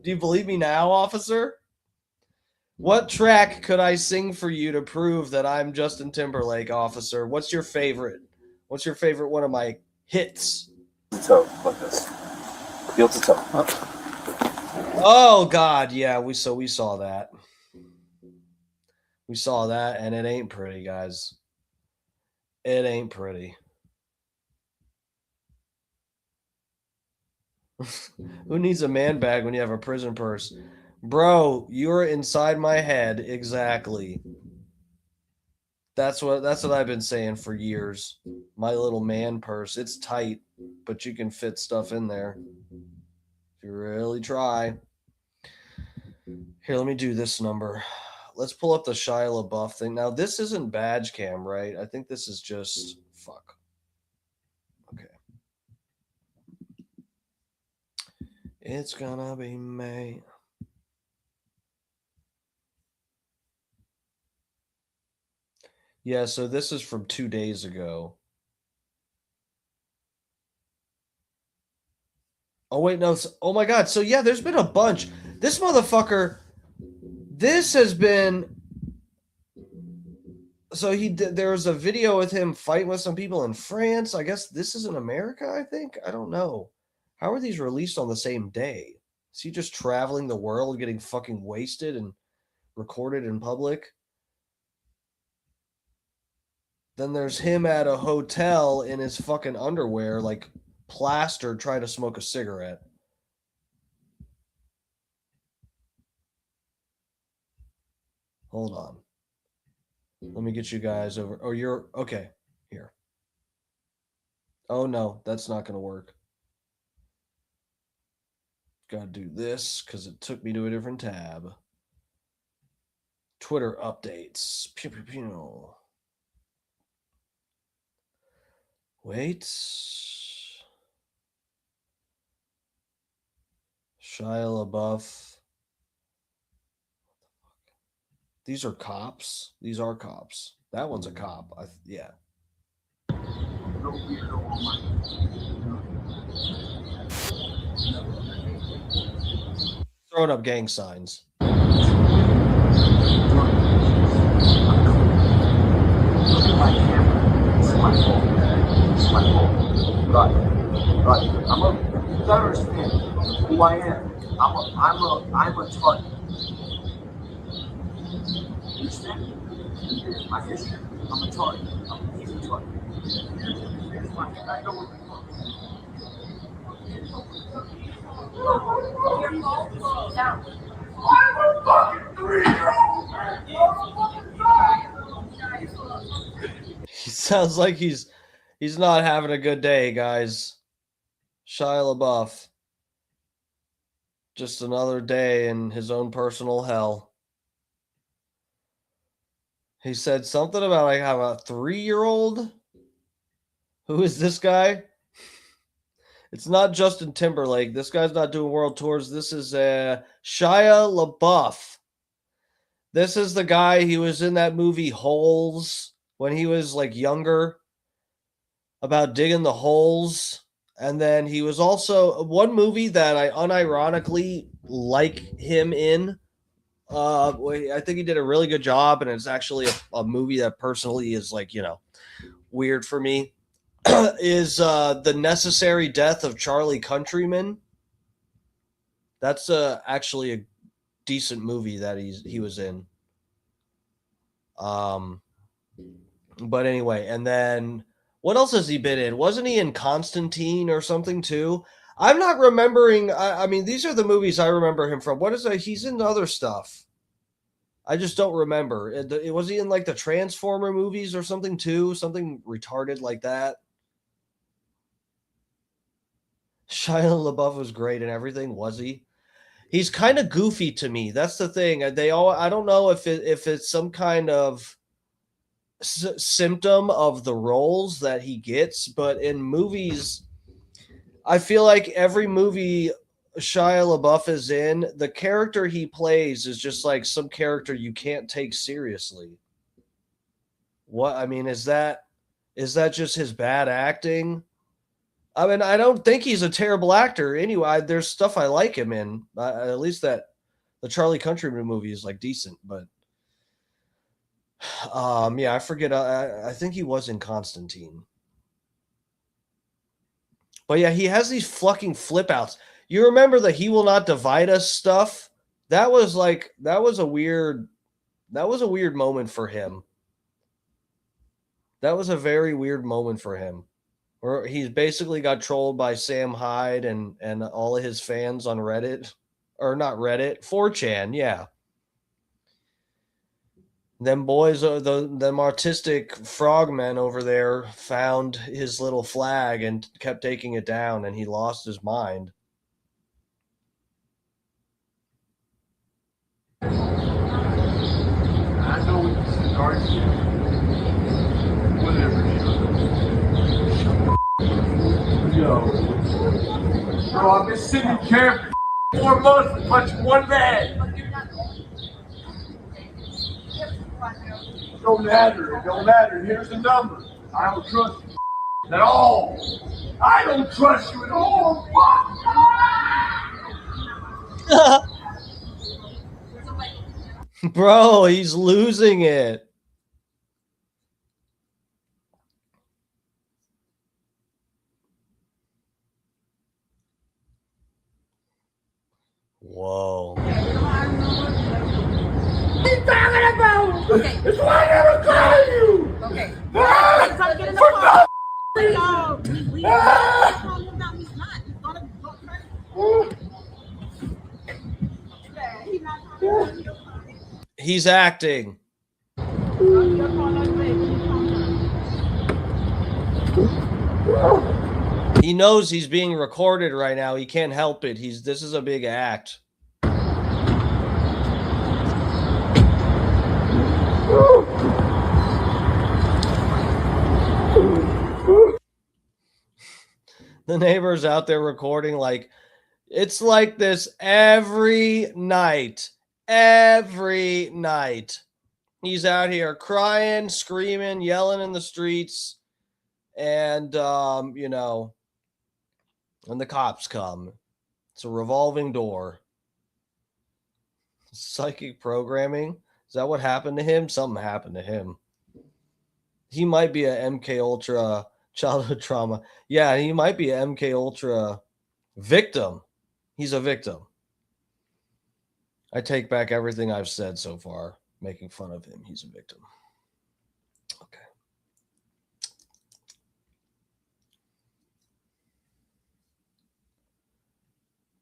Do you believe me now, officer? What track could I sing for you to prove that I'm Justin Timberlake, officer? What's your favorite? What's your favorite one of my hits? Toe like this. Heel to toe. Oh God, yeah. We saw that. We saw that, and it ain't pretty, guys. It ain't pretty. Who needs a man bag when you have a prison purse? Bro, you're inside my head. Exactly. That's what I've been saying for years. My little man purse. It's tight, but you can fit stuff in there. If you really try. Here, let me do this number. Let's pull up the Shia LaBeouf thing. Now, this isn't badge cam, right? I think this is just fuck. Okay. It's gonna be May. Yeah, so this is from 2 days ago. Oh, wait, no. Oh, my God. So, yeah, there's been a bunch. This motherfucker, this has been... So there was a video with him fighting with some people in France. I guess this is in America, I think. I don't know. How are these released on the same day? Is he just traveling the world, getting fucking wasted and recorded in public? Then there's him at a hotel in his fucking underwear, like plastered, trying to smoke a cigarette. Hold on. Let me get you guys over. Oh, you're okay. Here. Oh, no, that's not going to work. Got to do this because it took me to a different tab. Twitter updates. Pew, pew, pew. Wait. Shia LaBeouf. These are cops. These are cops. That one's a cop. Yeah. Throwing up gang signs. Look at my camera. It's my fault. It's my fault. Right. You gotta understand who I am. I'm a target. You understand? My history. I'm a target. He's a target. Here's my I know what the fuck. He sounds like he's not having a good day, guys. Shia LaBeouf. Just another day in his own personal hell. He said something about I have a 3-year-old. Who is this guy? It's not Justin Timberlake. This guy's not doing world tours. This is Shia LaBeouf. This is the guy, he was in that movie Holes when he was like younger, about digging the holes. And then he was also one movie that I unironically like him in. I think he did a really good job, and it's actually a movie that personally is like, weird for me. Is The Necessary Death of Charlie Countryman. That's actually a decent movie that he was in. But anyway, and then what else has he been in? Wasn't he in Constantine or something too? I'm not remembering. I mean, these are the movies I remember him from. What is that? He's in other stuff. I just don't remember. Was he in like the Transformer movies or something too? Something retarded like that. Shia LaBeouf was great and everything, was he? He's kind of goofy to me. That's the thing. I don't know if it's some kind of symptom of the roles that he gets, but in movies, I feel like every movie Shia LaBeouf is in, the character he plays is just like some character you can't take seriously. What I mean is that just his bad acting? I mean, I don't think he's a terrible actor. Anyway, there's stuff I like him in. At least that the Charlie Countryman movie is like decent, but yeah, I forget. I think he was in Constantine. But yeah, he has these fucking flip outs. You remember the "He Will Not Divide Us" stuff? That was a weird moment for him. That was a very weird moment for him. Where he's basically got trolled by Sam Hyde and all of his fans on Reddit. Or not Reddit, 4chan, yeah. Them boys, them artistic frogmen over there found his little flag and kept taking it down, and he lost his mind. I know what this is, Garcia. Whatever. Yo. Bro, I've been sitting in care for 4 months punching one man. It don't matter. It don't matter. Here's the number. I don't trust you at all. I don't trust you at all. Bro, he's losing it. Whoa. What are you talking about? Okay. It's why I never call you. Okay. Come get in the car. He's acting. He knows he's being recorded right now. He can't help it. This is a big act. The neighbors out there recording like it's like this every night. Every night. He's out here crying, screaming, yelling in the streets, and you know, and the cops come. It's a revolving door. Psychic programming. Is that what happened to him? Something happened to him. He might be a MK Ultra childhood trauma. Yeah, he might be a MK Ultra victim. He's a victim. I take back everything I've said so far, making fun of him. He's a victim. Okay.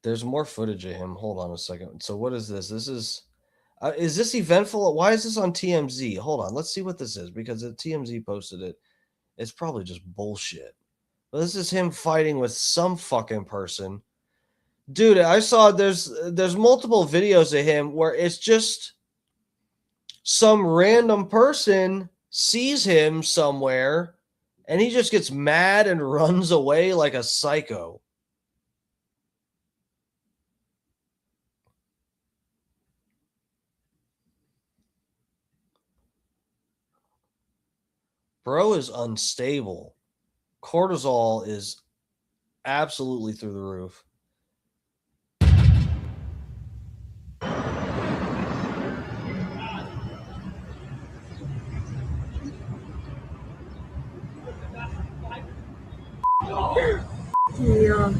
There's more footage of him. Hold on a second. So what is this? This is this eventful? Why is this on TMZ? Hold on. Let's see what this is, because the TMZ posted it. It's probably just bullshit. But this is him fighting with some fucking person. Dude, I saw there's multiple videos of him where it's just some random person sees him somewhere and he just gets mad and runs away like a psycho. Bro is unstable. Cortisol is absolutely through the roof. Yeah.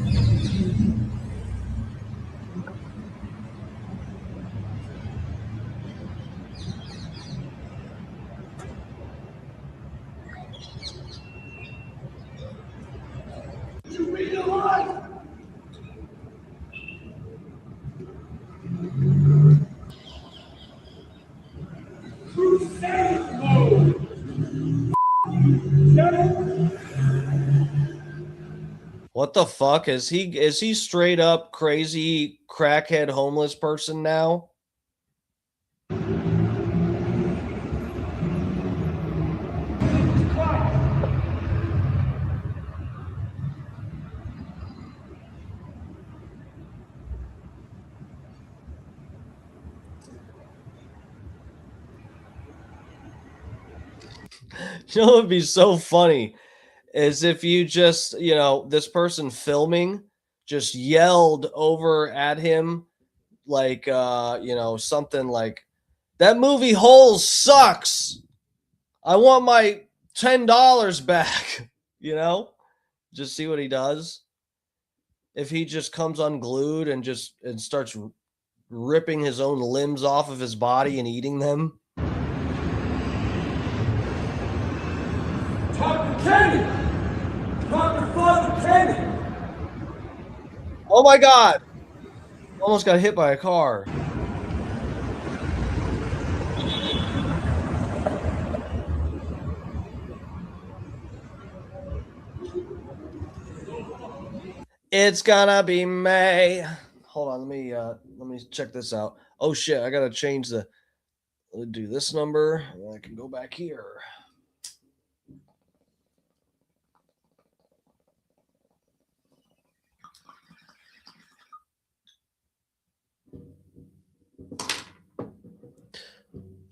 What the fuck? Is he straight up crazy crackhead homeless person now? You know, it would be so funny is if you just, you know, this person filming just yelled over at him like, you know, something like, that movie Holes sucks. I want my $10 back, you know? Just see what he does. If he just comes unglued and starts ripping his own limbs off of his body and eating them. Talk to Kenny. Talk to Father Kenny. Oh my God. Almost got hit by a car. It's gonna be May. Hold on, let me check this out. Oh shit, I gotta change the. Let me do this number. And I can go back here.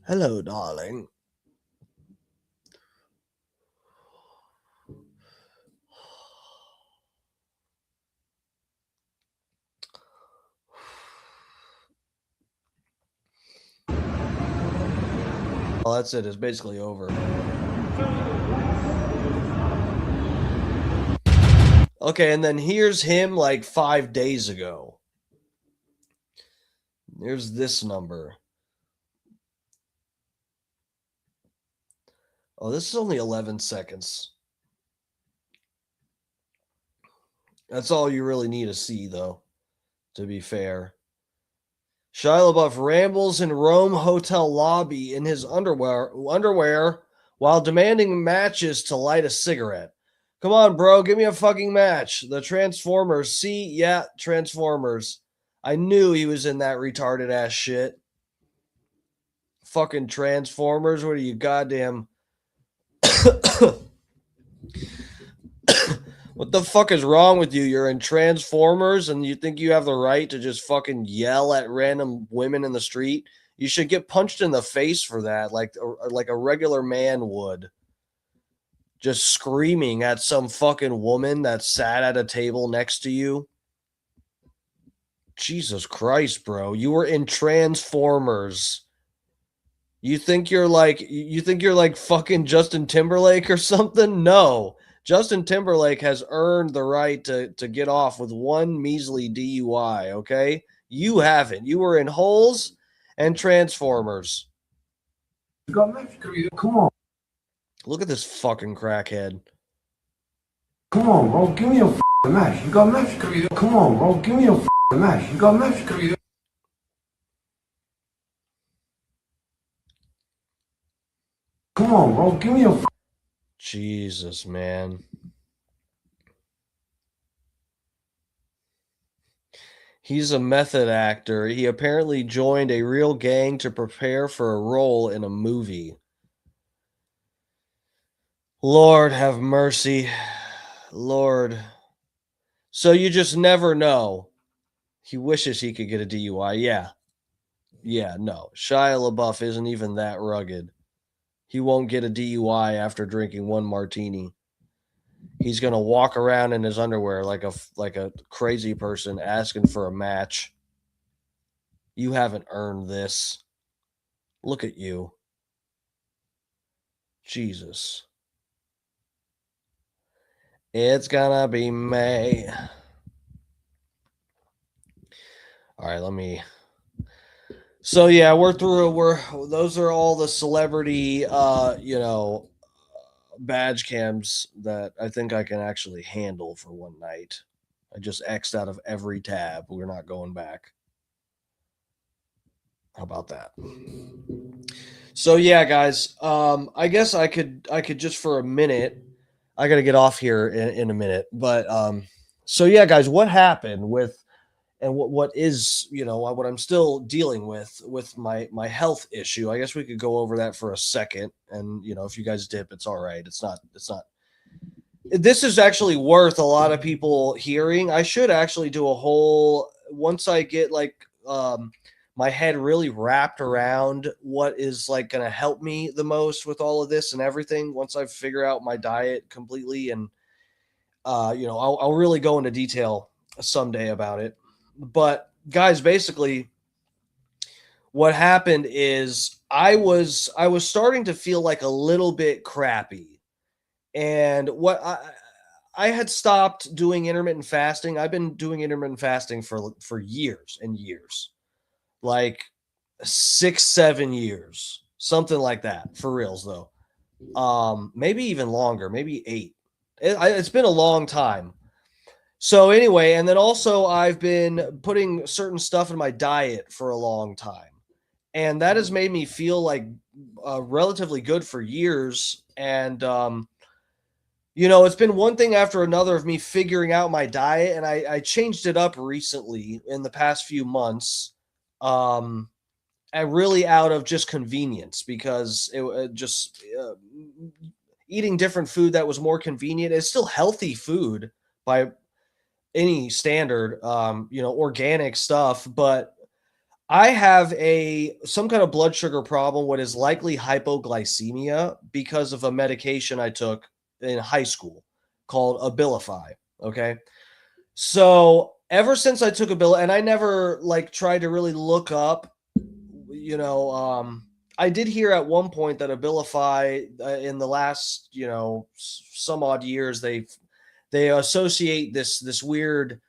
Hello, darling. Well, that's it. It's basically over. Okay, and then here's him like 5 days ago. Here's this number. Oh, this is only 11 seconds. That's all you really need to see, though, to be fair. Shia LaBeouf rambles in Rome hotel lobby in his underwear while demanding matches to light a cigarette. Come on, bro, give me a fucking match. The Transformers. See? Yeah, Transformers. I knew he was in that retarded ass shit. Fucking Transformers. What are you, goddamn... What the fuck is wrong with you? You're in Transformers and you think you have the right to just fucking yell at random women in the street? You should get punched in the face for that, like a regular man would. Just screaming at some fucking woman that sat at a table next to you. Jesus Christ, bro. You were in Transformers. You think you're like fucking Justin Timberlake or something? No. Justin Timberlake has earned the right to get off with one measly DUI, okay? You haven't. You were in Holes and Transformers. Come on. Look at this fucking crackhead. Come on, bro. Give me a match. You got match? Come on, bro. Give me a match. You got match? Come on, bro. Give me a... Jesus, man. He's a method actor. He apparently joined a real gang to prepare for a role in a movie. Lord have mercy. Lord. So you just never know. He wishes he could get a DUI. Yeah. Yeah, no. Shia LaBeouf isn't even that rugged. He won't get a DUI after drinking one martini. He's going to walk around in his underwear like a crazy person asking for a match. You haven't earned this. Look at you. Jesus. It's gonna be May. All right, let me... So yeah, those are all the celebrity badge cams that I think I can actually handle for one night. I just X'd out of every tab. We're not going back. How about that? So yeah, guys, I guess I could just for a minute, I got to get off here in a minute, but so yeah, guys, what happened with and what is, what I'm still dealing with my health issue. I guess we could go over that for a second. And, if you guys dip, it's all right. It's not, this is actually worth a lot of people hearing. I should actually do a whole, once I get my head really wrapped around what is like going to help me the most with all of this and everything once I figure out my diet completely. And, I'll really go into detail someday about it. But guys, basically what happened is I was starting to feel like a little bit crappy. And I had stopped doing intermittent fasting. I've been doing intermittent fasting for years and years. Like 6, 7 years, something like that, for reals though. Maybe even longer, maybe 8. It's been a long time. So anyway, and then also I've been putting certain stuff in my diet for a long time, and that has made me feel like relatively good for years. And it's been one thing after another of me figuring out my diet, and I changed it up recently in the past few months. And really out of just convenience, because it just eating different food that was more convenient. It's still healthy food by any standard, organic stuff, but I have some kind of blood sugar problem, what is likely hypoglycemia, because of a medication I took in high school called Abilify. Okay. So ever since I took Abilify, and I never tried to really look up, I did hear at one point that Abilify in the last, some odd years, they associate this weird,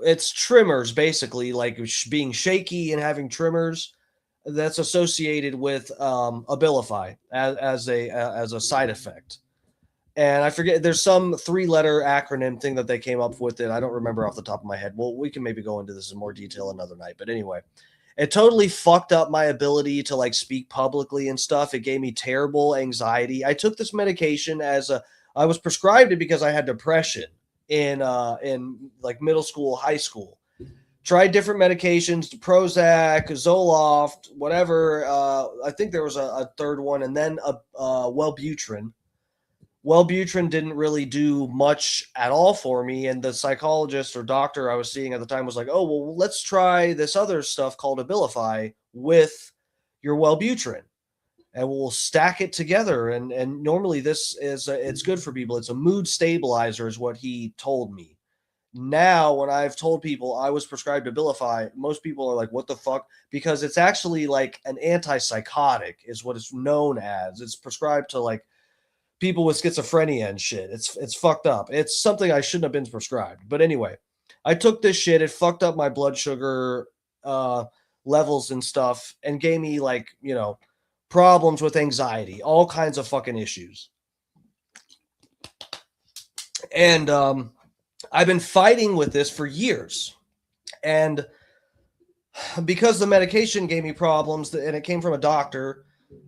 it's tremors, basically, like being shaky and having tremors, that's associated with Abilify as a side effect. And I forget, there's some 3-letter acronym thing that they came up with it. I don't remember off the top of my head. Well, we can maybe go into this in more detail another night. But anyway, it totally fucked up my ability to speak publicly and stuff. It gave me terrible anxiety. I took this medication I was prescribed it because I had depression in middle school, high school. Tried different medications, Prozac, Zoloft, whatever. I think there was a third one, and then Wellbutrin. Wellbutrin didn't really do much at all for me, and the psychologist or doctor I was seeing at the time was like, "Oh, well, let's try this other stuff called Abilify with your Wellbutrin, and we'll stack it together." And normally this is it's good for people. It's a mood stabilizer, is what he told me. Now, when I've told people I was prescribed Abilify, most people are like, "What the fuck?" Because it's actually like an antipsychotic, is what it's known as. It's prescribed to people with schizophrenia and shit. It's fucked up. It's something I shouldn't have been prescribed. But anyway, I took this shit. It fucked up my blood sugar levels and stuff, and gave me problems with anxiety, all kinds of fucking issues. And I've been fighting with this for years. And because the medication gave me problems and it came from a doctor,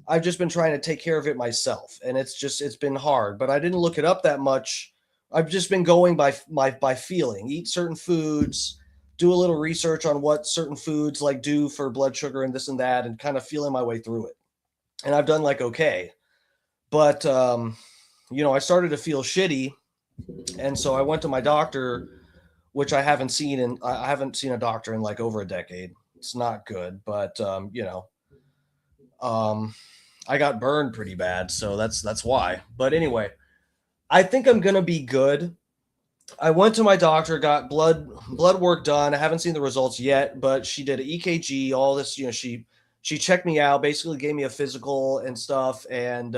I've just been trying to take care of it myself, and it's been hard, but I didn't look it up that much. I've just been going by feeling, eat certain foods, do a little research on what certain foods do for blood sugar and this and that, and kind of feeling my way through it. And I've done okay, but I started to feel shitty. And so I went to my doctor, which I haven't seen a doctor in over a decade. It's not good, but I got burned pretty bad, so that's why. But anyway, I think I'm gonna be good. I went to my doctor, got blood work done. I haven't seen the results yet, but she did an EKG, all this. She checked me out, basically gave me a physical and stuff, and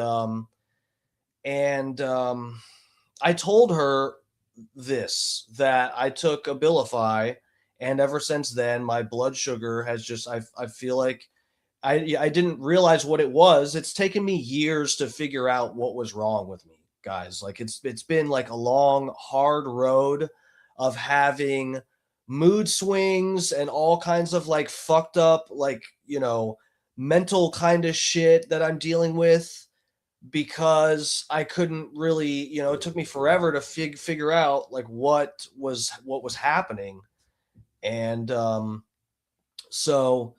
I told her that I took Abilify, and ever since then, my blood sugar has just I feel like I didn't realize what it was. It's taken me years to figure out what was wrong with me, guys. It's been a long, hard road of having mood swings and all kinds of fucked up, mental kind of shit that I'm dealing with, because I couldn't really, it took me forever to figure out what was happening. And so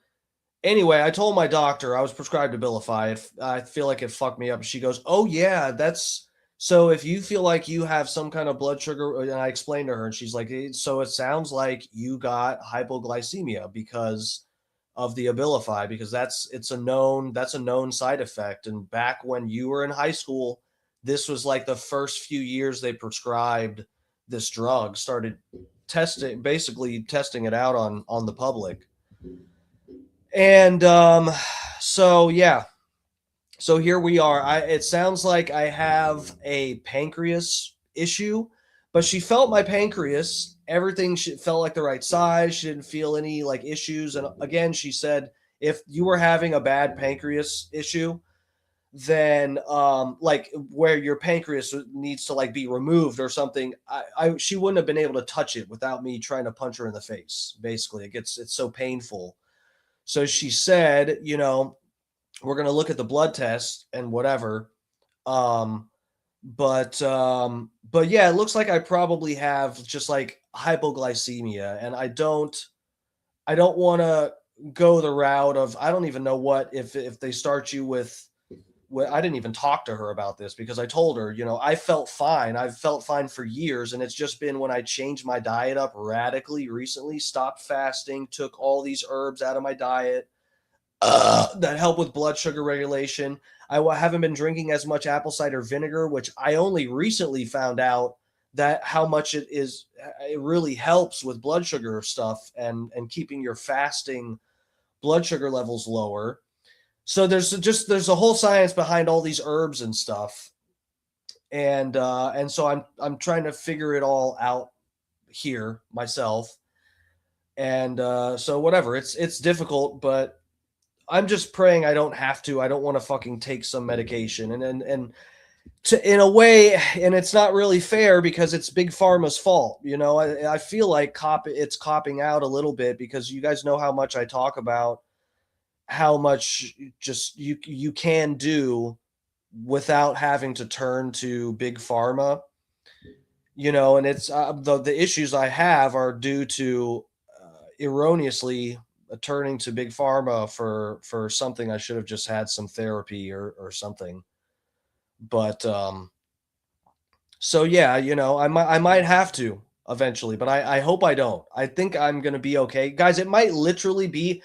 anyway, I told my doctor I was prescribed Abilify. I feel like it fucked me up. She goes, "Oh yeah, that's So if you feel like you have some kind of blood sugar, and I explained to her, and she's like, so it sounds like you got hypoglycemia because of the Abilify, because that's a known side effect. And back when you were in high school, this was like the first few years they prescribed this drug, started basically testing it out on the public. And so yeah. So here we are. It sounds like I have a pancreas issue, but she felt my pancreas. Everything felt like the right size. She didn't feel any like issues. And again, she said, if you were having a bad pancreas issue, then like where your pancreas needs to like be removed or something, she wouldn't have been able to touch it without me trying to punch her in the face. Basically, it's so painful. So she said, you know, we're going to look at the blood test and whatever. But yeah, it looks like I probably have just like hypoglycemia, and I don't want to go the route of, I don't even know what, if they start you with, I didn't even talk to her about this because I told her, you know, I felt fine. I've felt fine for years. And it's just been when I changed my diet up radically recently, stopped fasting, took all these herbs out of my diet, that help with blood sugar regulation. I haven't been drinking as much apple cider vinegar, which I only recently found out that how much it really helps with blood sugar stuff and keeping your fasting blood sugar levels lower. So there's a whole science behind all these herbs and stuff. And so I'm trying to figure it all out here myself. And so whatever, it's difficult, but I'm just praying I don't have to. I don't want to fucking take some medication. And in a way, and it's not really fair because it's Big Pharma's fault. You know, I feel like it's copping out a little bit because you guys know how much I talk about how much just you can do without having to turn to Big Pharma. You know, and it's the issues I have are due to erroneously turning to Big Pharma for something I should have just had some therapy or something. But so yeah, you know, I might have to eventually, but I hope I don't. I think I'm gonna be okay, guys. It might literally be.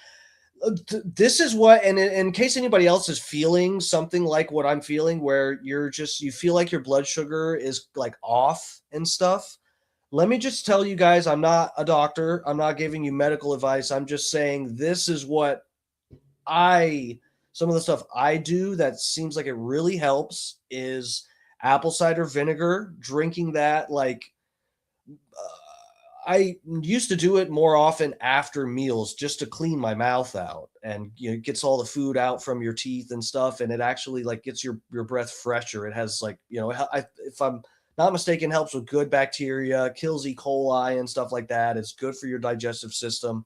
This is what, and in case anybody else is feeling something like what I'm feeling, where you feel like your blood sugar is like off and stuff. Let me just tell you guys, I'm not a doctor. I'm not giving you medical advice. I'm just saying this is what some of the stuff I do that seems like it really helps is apple cider vinegar, drinking that. Like I used to do it more often after meals just to clean my mouth out, and you know, it gets all the food out from your teeth and stuff. And it actually like gets your breath fresher. It has like, you know, if I'm not mistaken, helps with good bacteria, kills E. coli and stuff like that. It's good for your digestive system.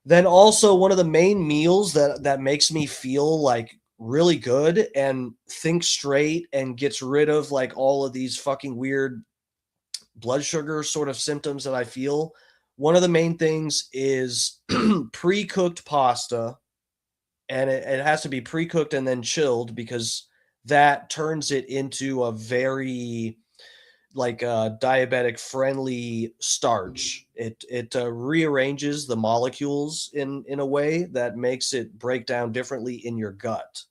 Then also one of the main meals that makes me feel like really good and think straight and gets rid of like all of these fucking weird blood sugar sort of symptoms that I feel. One of the main things is pre-cooked pasta, and it has to be pre-cooked and then chilled because that turns it into a very like diabetic friendly starch. It rearranges the molecules in a way that makes it break down differently in your gut.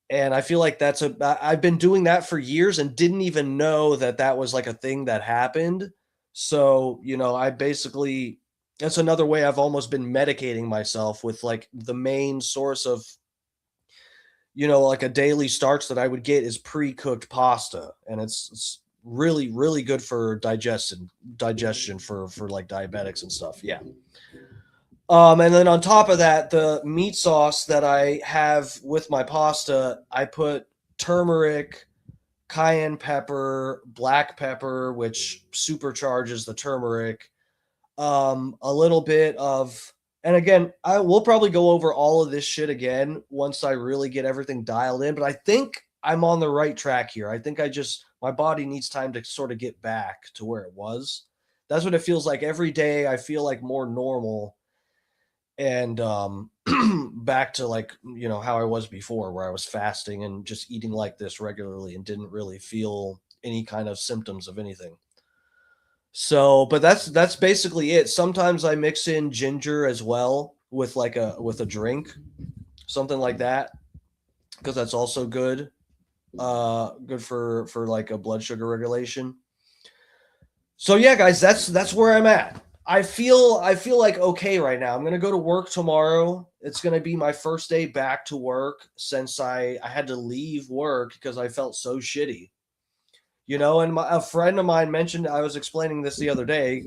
And I feel like I've been doing that for years and didn't even know that was like a thing that happened. So, you know, that's another way I've almost been medicating myself with like the main source of, you know, like a daily starch that I would get is pre-cooked pasta. And it's really, really good for digestion for like diabetics and stuff. Yeah. And then on top of that, the meat sauce that I have with my pasta, I put turmeric, cayenne pepper, black pepper, which supercharges the turmeric, a little bit of, and again, I will probably go over all of this shit again once I really get everything dialed in, but I think I'm on the right track here. I think my body needs time to sort of get back to where it was. That's what it feels like every day. I feel like more normal. and back to like, you know, how I was before, where I was fasting and just eating like this regularly and didn't really feel any kind of symptoms of anything. So, but that's basically it. Sometimes I mix in ginger as well with like a drink, something like that, because that's also good. Good for like a blood sugar regulation. So yeah, guys, that's where I'm at. I feel like okay right now. I'm gonna go to work tomorrow. It's gonna be my first day back to work since I had to leave work because I felt so shitty. You know, and a friend of mine mentioned, I was explaining this the other day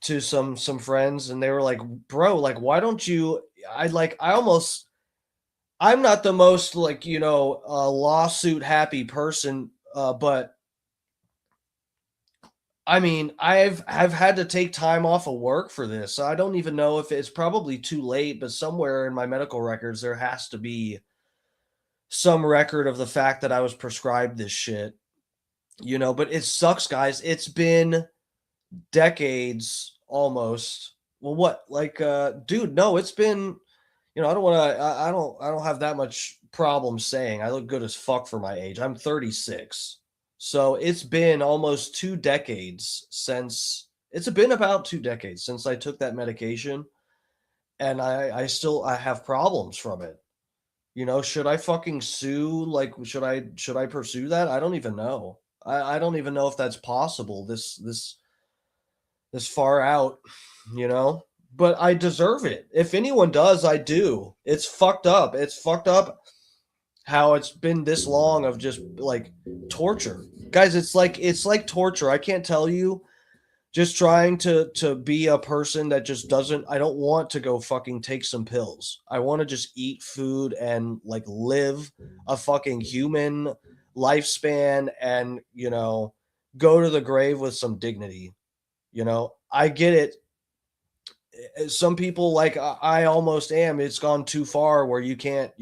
to some friends, and they were like, "Bro, like, why don't you?" I'm not the most like, you know, lawsuit happy person, but I mean, I've had to take time off of work for this. So I don't even know if it's probably too late, but somewhere in my medical records there has to be some record of the fact that I was prescribed this shit. You know, but it sucks, guys. It's been decades almost. Well, what? Like dude, no, it's been, you know, I don't want to I don't have that much problem saying I look good as fuck for my age. I'm 36. So it's been almost 2 decades since it's been about 2 decades since I took that medication, and I have problems from it. You know, should I fucking sue? Like, should I pursue that? I don't even know. I don't even know if that's possible. This far out, you know? But I deserve it. If anyone does, I do. It's fucked up. It's fucked up how it's been this long of just like torture. Guys, it's like torture. I can't tell you, just trying to be a person that just doesn't, I don't want to go fucking take some pills. I want to just eat food and like live a fucking human lifespan and, you know, go to the grave with some dignity. You know, I get it. Some people, like I almost am, it's gone too far where you can't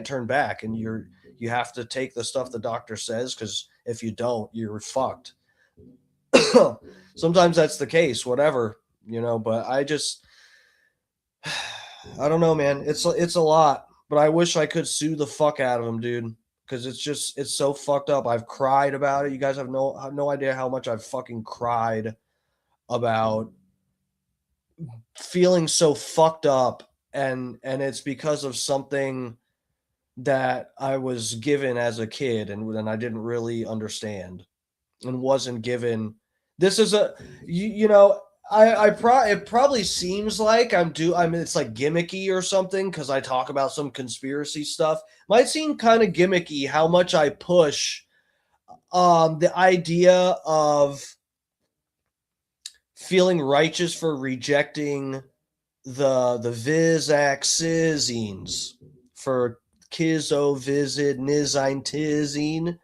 turn back, and you have to take the stuff the doctor says, because if you don't, you're fucked. Sometimes that's the case, whatever, you know, but I don't know, man. It's a lot, but I wish I could sue the fuck out of him, dude, because it's so fucked up. I've cried about it. You guys have no idea how much I've fucking cried about feeling so fucked up, and it's because of something that I was given as a kid, and I didn't really understand and wasn't given. This is a you know, it probably seems like I mean, it's like gimmicky or something because I talk about some conspiracy stuff. Might seem kind of gimmicky how much I push the idea of feeling righteous for rejecting the Visaxizines for Kizo Visit Nizine Tizine.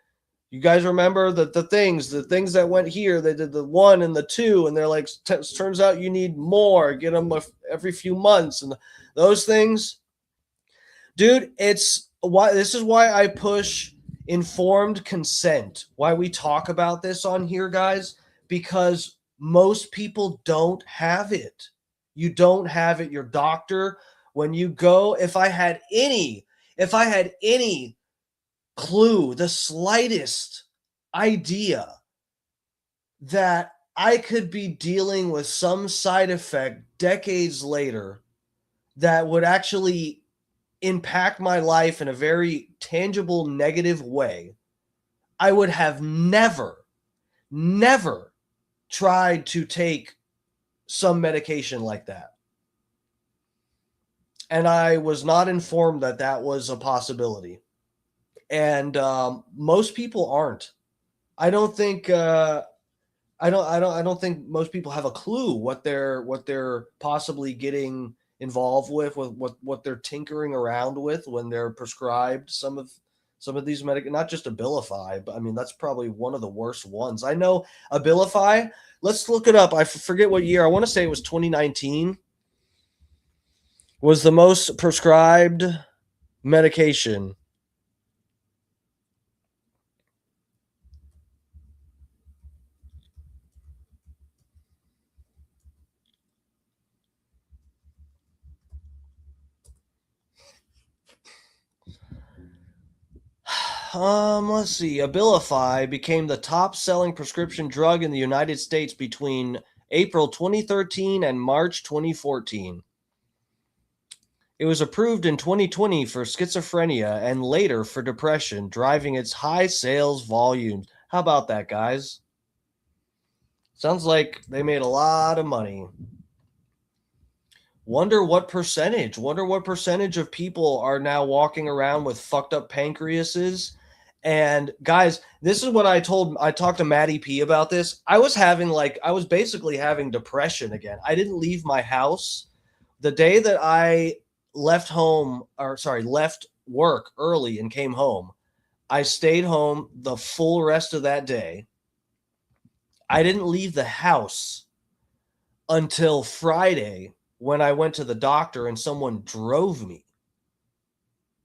You guys remember the things that went here? They did the 1 and the 2, and they're like, turns out you need more. Get them every few months, and those things, dude. It's why this is why I push informed consent. Why we talk about this on here, guys, because most people don't have it. You don't have it. Your doctor, when you go, if I had any clue, the slightest idea that I could be dealing with some side effect decades later that would actually impact my life in a very tangible negative way, I would have never tried to take some medication like that. And I was not informed that that was a possibility. And most people aren't. I don't think I don't think most people have a clue what they're possibly getting involved with what they're tinkering around with when they're prescribed some of these not just Abilify, but I mean that's probably one of the worst ones. I know Abilify, let's look it up. I forget what year. I want to say it was 2019 was the most prescribed medication. Let's see. Abilify became the top-selling prescription drug in the United States between April 2013 and March 2014. It was approved in 2020 for schizophrenia and later for depression, driving its high sales volumes. How about that, guys? Sounds like they made a lot of money. Wonder what percentage of people are now walking around with fucked up pancreases. And guys, this is what I talked to Maddie P about this. I was basically having depression again. I didn't leave my house. The day that I left work early and came home, I stayed home the full rest of that day. I didn't leave the house until Friday when I went to the doctor and someone drove me.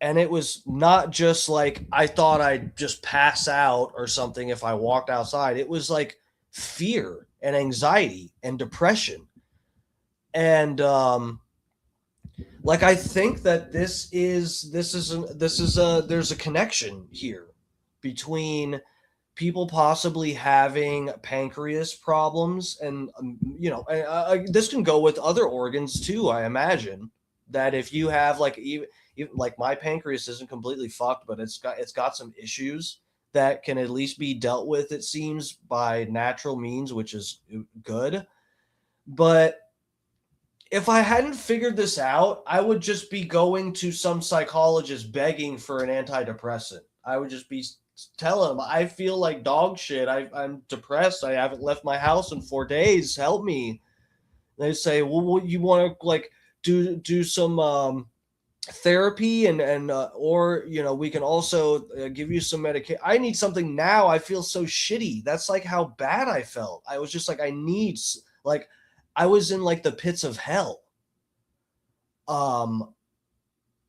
And it was not just like I thought I'd just pass out or something if I walked outside. It was like fear and anxiety and depression. And I think that there's a connection here between people possibly having pancreas problems, and this can go with other organs too. I imagine that if you have even my pancreas isn't completely fucked, but it's got some issues that can at least be dealt with, it seems, by natural means, which is good. But if I hadn't figured this out, I would just be going to some psychologist begging for an antidepressant. I would just be telling him, I feel like dog shit. I'm depressed. I haven't left my house in 4 days. Help me. They say, well, you want to do some therapy or we can also give you some medication. I need something now. I feel so shitty. That's like how bad I felt. I was just like, I was in the pits of hell.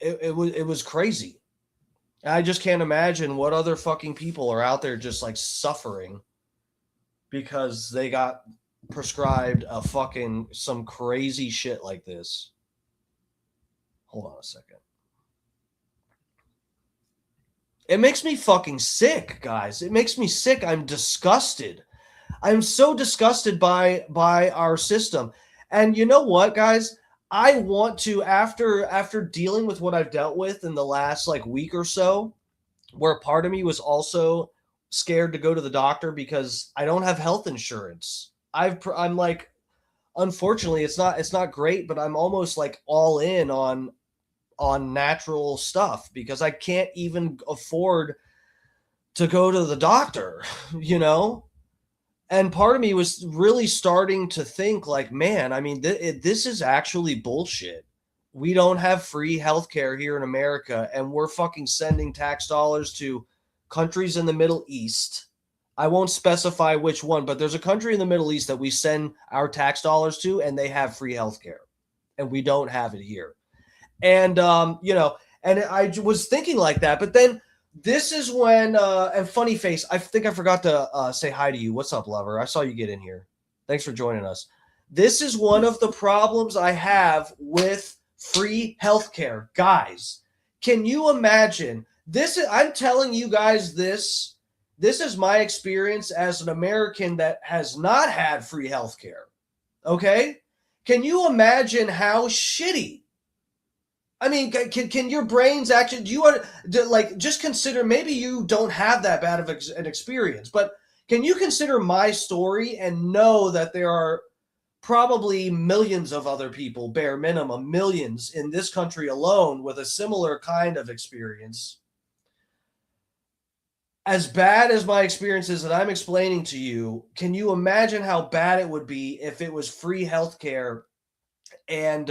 It was crazy. I just can't imagine what other fucking people are out there just suffering because they got prescribed some crazy shit like this. Hold on a second. It makes me fucking sick, guys. It makes me sick. I'm disgusted. I'm so disgusted by our system. And you know what, guys? I want to, after dealing with what I've dealt with in the last week or so, where part of me was also scared to go to the doctor because I don't have health insurance. I'm unfortunately, it's not great, but I'm almost all in on natural stuff because I can't even afford to go to the doctor, And part of me was really starting to think man, I mean, this is actually bullshit. We don't have free healthcare here in America, and we're fucking sending tax dollars to countries in the Middle East. I won't specify which one, but there's a country in the Middle East that we send our tax dollars to, and they have free healthcare, and we don't have it here. And, and I was thinking like that, but then this is when, and Funny Face, I think I forgot to say hi to you. What's up, lover? I saw you get in here. Thanks for joining us. This is one of the problems I have with free healthcare. Guys, can you imagine this? I'm telling you guys this is my experience as an American that has not had free healthcare. Okay? Can you imagine how shitty? I mean, can your brains actually, do you want to, just consider, maybe you don't have that bad of an experience, but can you consider my story and know that there are probably millions of other people, bare minimum, millions in this country alone with a similar kind of experience? As bad as my experience is that I'm explaining to you, can you imagine how bad it would be if it was free healthcare and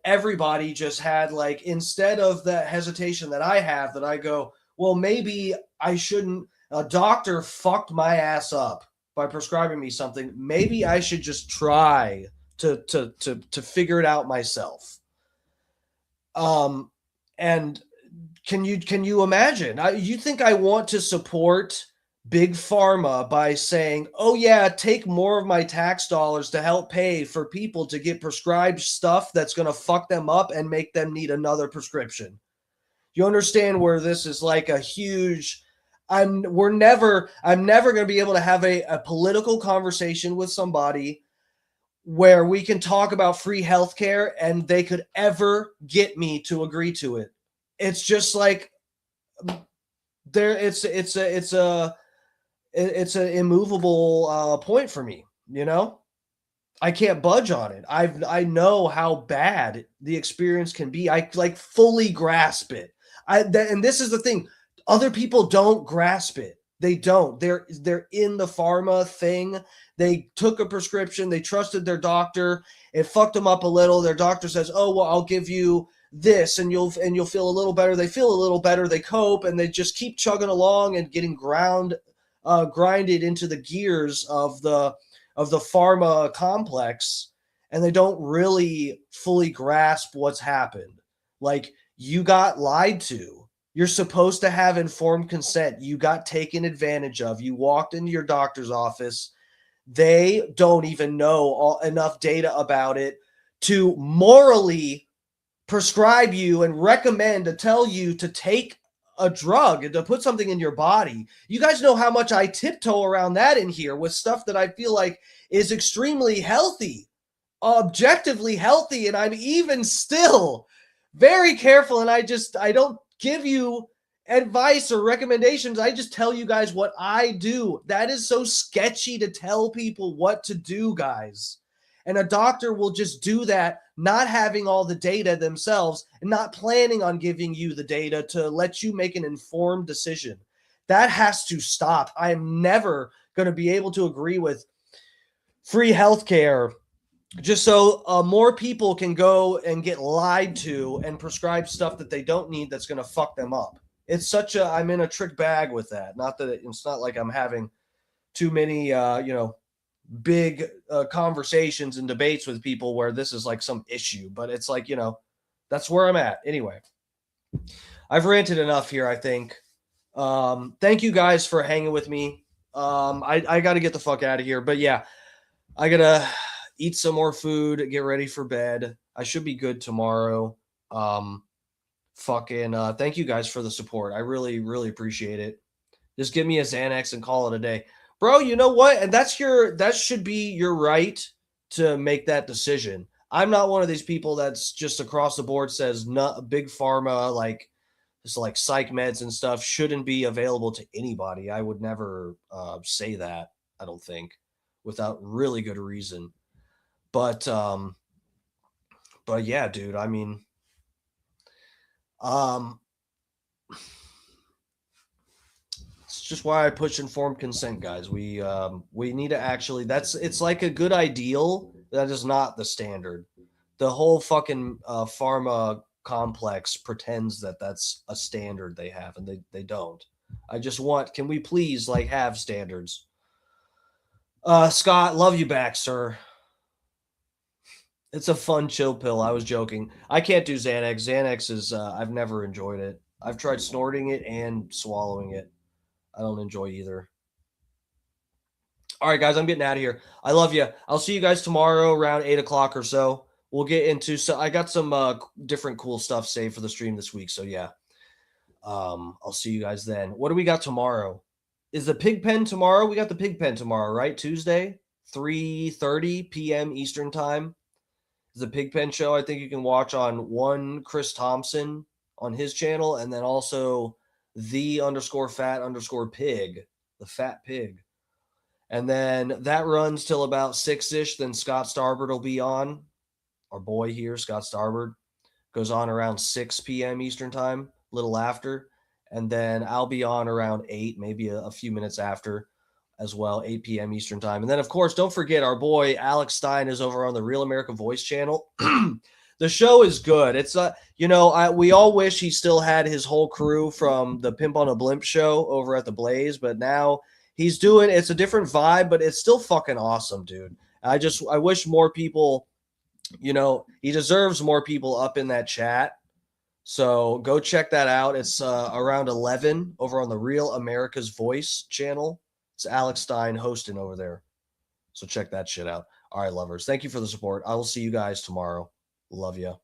everybody just had instead of the hesitation that I have, that I go, well, maybe I shouldn't, a doctor fucked my ass up by prescribing me something. Maybe I should just try to figure it out myself. And can you imagine? You think I want to support Big Pharma by saying, oh yeah, take more of my tax dollars to help pay for people to get prescribed stuff that's going to fuck them up and make them need another prescription? You understand where this is like a huge, I'm never going to be able to have a political conversation with somebody where we can talk about free healthcare and they could ever get me to agree to it. It's just like it's an immovable point for me, you know? I can't budge on it. I know how bad the experience can be. I like fully grasp it. And this is the thing. Other people don't grasp it. They don't. They're in the pharma thing. They took a prescription. They trusted their doctor. It fucked them up a little. Their doctor says, "Oh, well, I'll give you this and you'll feel a little better." They feel a little better. They cope and they just keep chugging along and getting grinded into the gears of the pharma complex, and they don't really fully grasp what's happened. Like, you got lied to. You're supposed to have informed consent. You got taken advantage of. You walked into your doctor's office. They don't even know enough data about it to morally prescribe you and recommend to tell you to take a drug and to put something in your body. You guys know how much I tiptoe around that in here with stuff that I feel like is extremely healthy, objectively healthy, and I'm even still very careful, and I don't give you advice or recommendations. I just tell you guys what I do. That is so sketchy to tell people what to do, guys. And a doctor will just do that, not having all the data themselves and not planning on giving you the data to let you make an informed decision. That has to stop. I am never going to be able to agree with free healthcare just so more people can go and get lied to and prescribe stuff that they don't need that's going to fuck them up. It's I'm in a trick bag with that. Not that it's not like I'm having too many, big conversations and debates with people where this is like some issue, but it's like, that's where I'm at. Anyway, I've ranted enough here, I think. Thank you guys for hanging with me. I got to get the fuck out of here, but yeah, I got to eat some more food, get ready for bed. I should be good tomorrow. Thank you guys for the support. I really, really appreciate it. Just give me a Xanax and call it a day. Bro, you know what? And that should be your right to make that decision. I'm not one of these people that's just across the board says big pharma, like this, like psych meds and stuff shouldn't be available to anybody. I would never say that, I don't think, without really good reason. But yeah, dude, I mean, it's just why I push informed consent, guys. We need to actually, it's like a good ideal. That is not the standard. The whole fucking pharma complex pretends that that's a standard they have, and they don't. Can we please like have standards? Scott, love you back, sir. It's a fun chill pill. I was joking. I can't do Xanax. Xanax is, I've never enjoyed it. I've tried snorting it and swallowing it. I don't enjoy either. All right, guys, I'm getting out of here. I love you. I'll see you guys tomorrow around 8 o'clock or so. We'll get into, I got some different cool stuff saved for the stream this week. So yeah, I'll see you guys then. What do we got tomorrow? Is the pig pen tomorrow? We got the pig pen tomorrow, right? Tuesday, 3:30 p.m. Eastern time. The Pig Pen Show. I think you can watch on Chris Thompson on his channel, and then also _fat_pig, the fat pig. And then that runs till about 6-ish. Then Scott Starbird will be on. Our boy here, Scott Starbird, goes on around 6 p.m. Eastern time, a little after. And then I'll be on around 8, maybe a few minutes after as well, 8 p.m. Eastern time. And then, of course, don't forget our boy Alex Stein is over on the Real America Voice channel. The show is good. It's we all wish he still had his whole crew from the Pimp on a Blimp show over at the Blaze, but now he's doing, it's a different vibe, but it's still fucking awesome, dude. I wish more people, he deserves more people up in that chat. So go check that out. It's around 11 over on the Real America's Voice channel. It's Alex Stein hosting over there. So check that shit out. All right, lovers. Thank you for the support. I will see you guys tomorrow. Love you.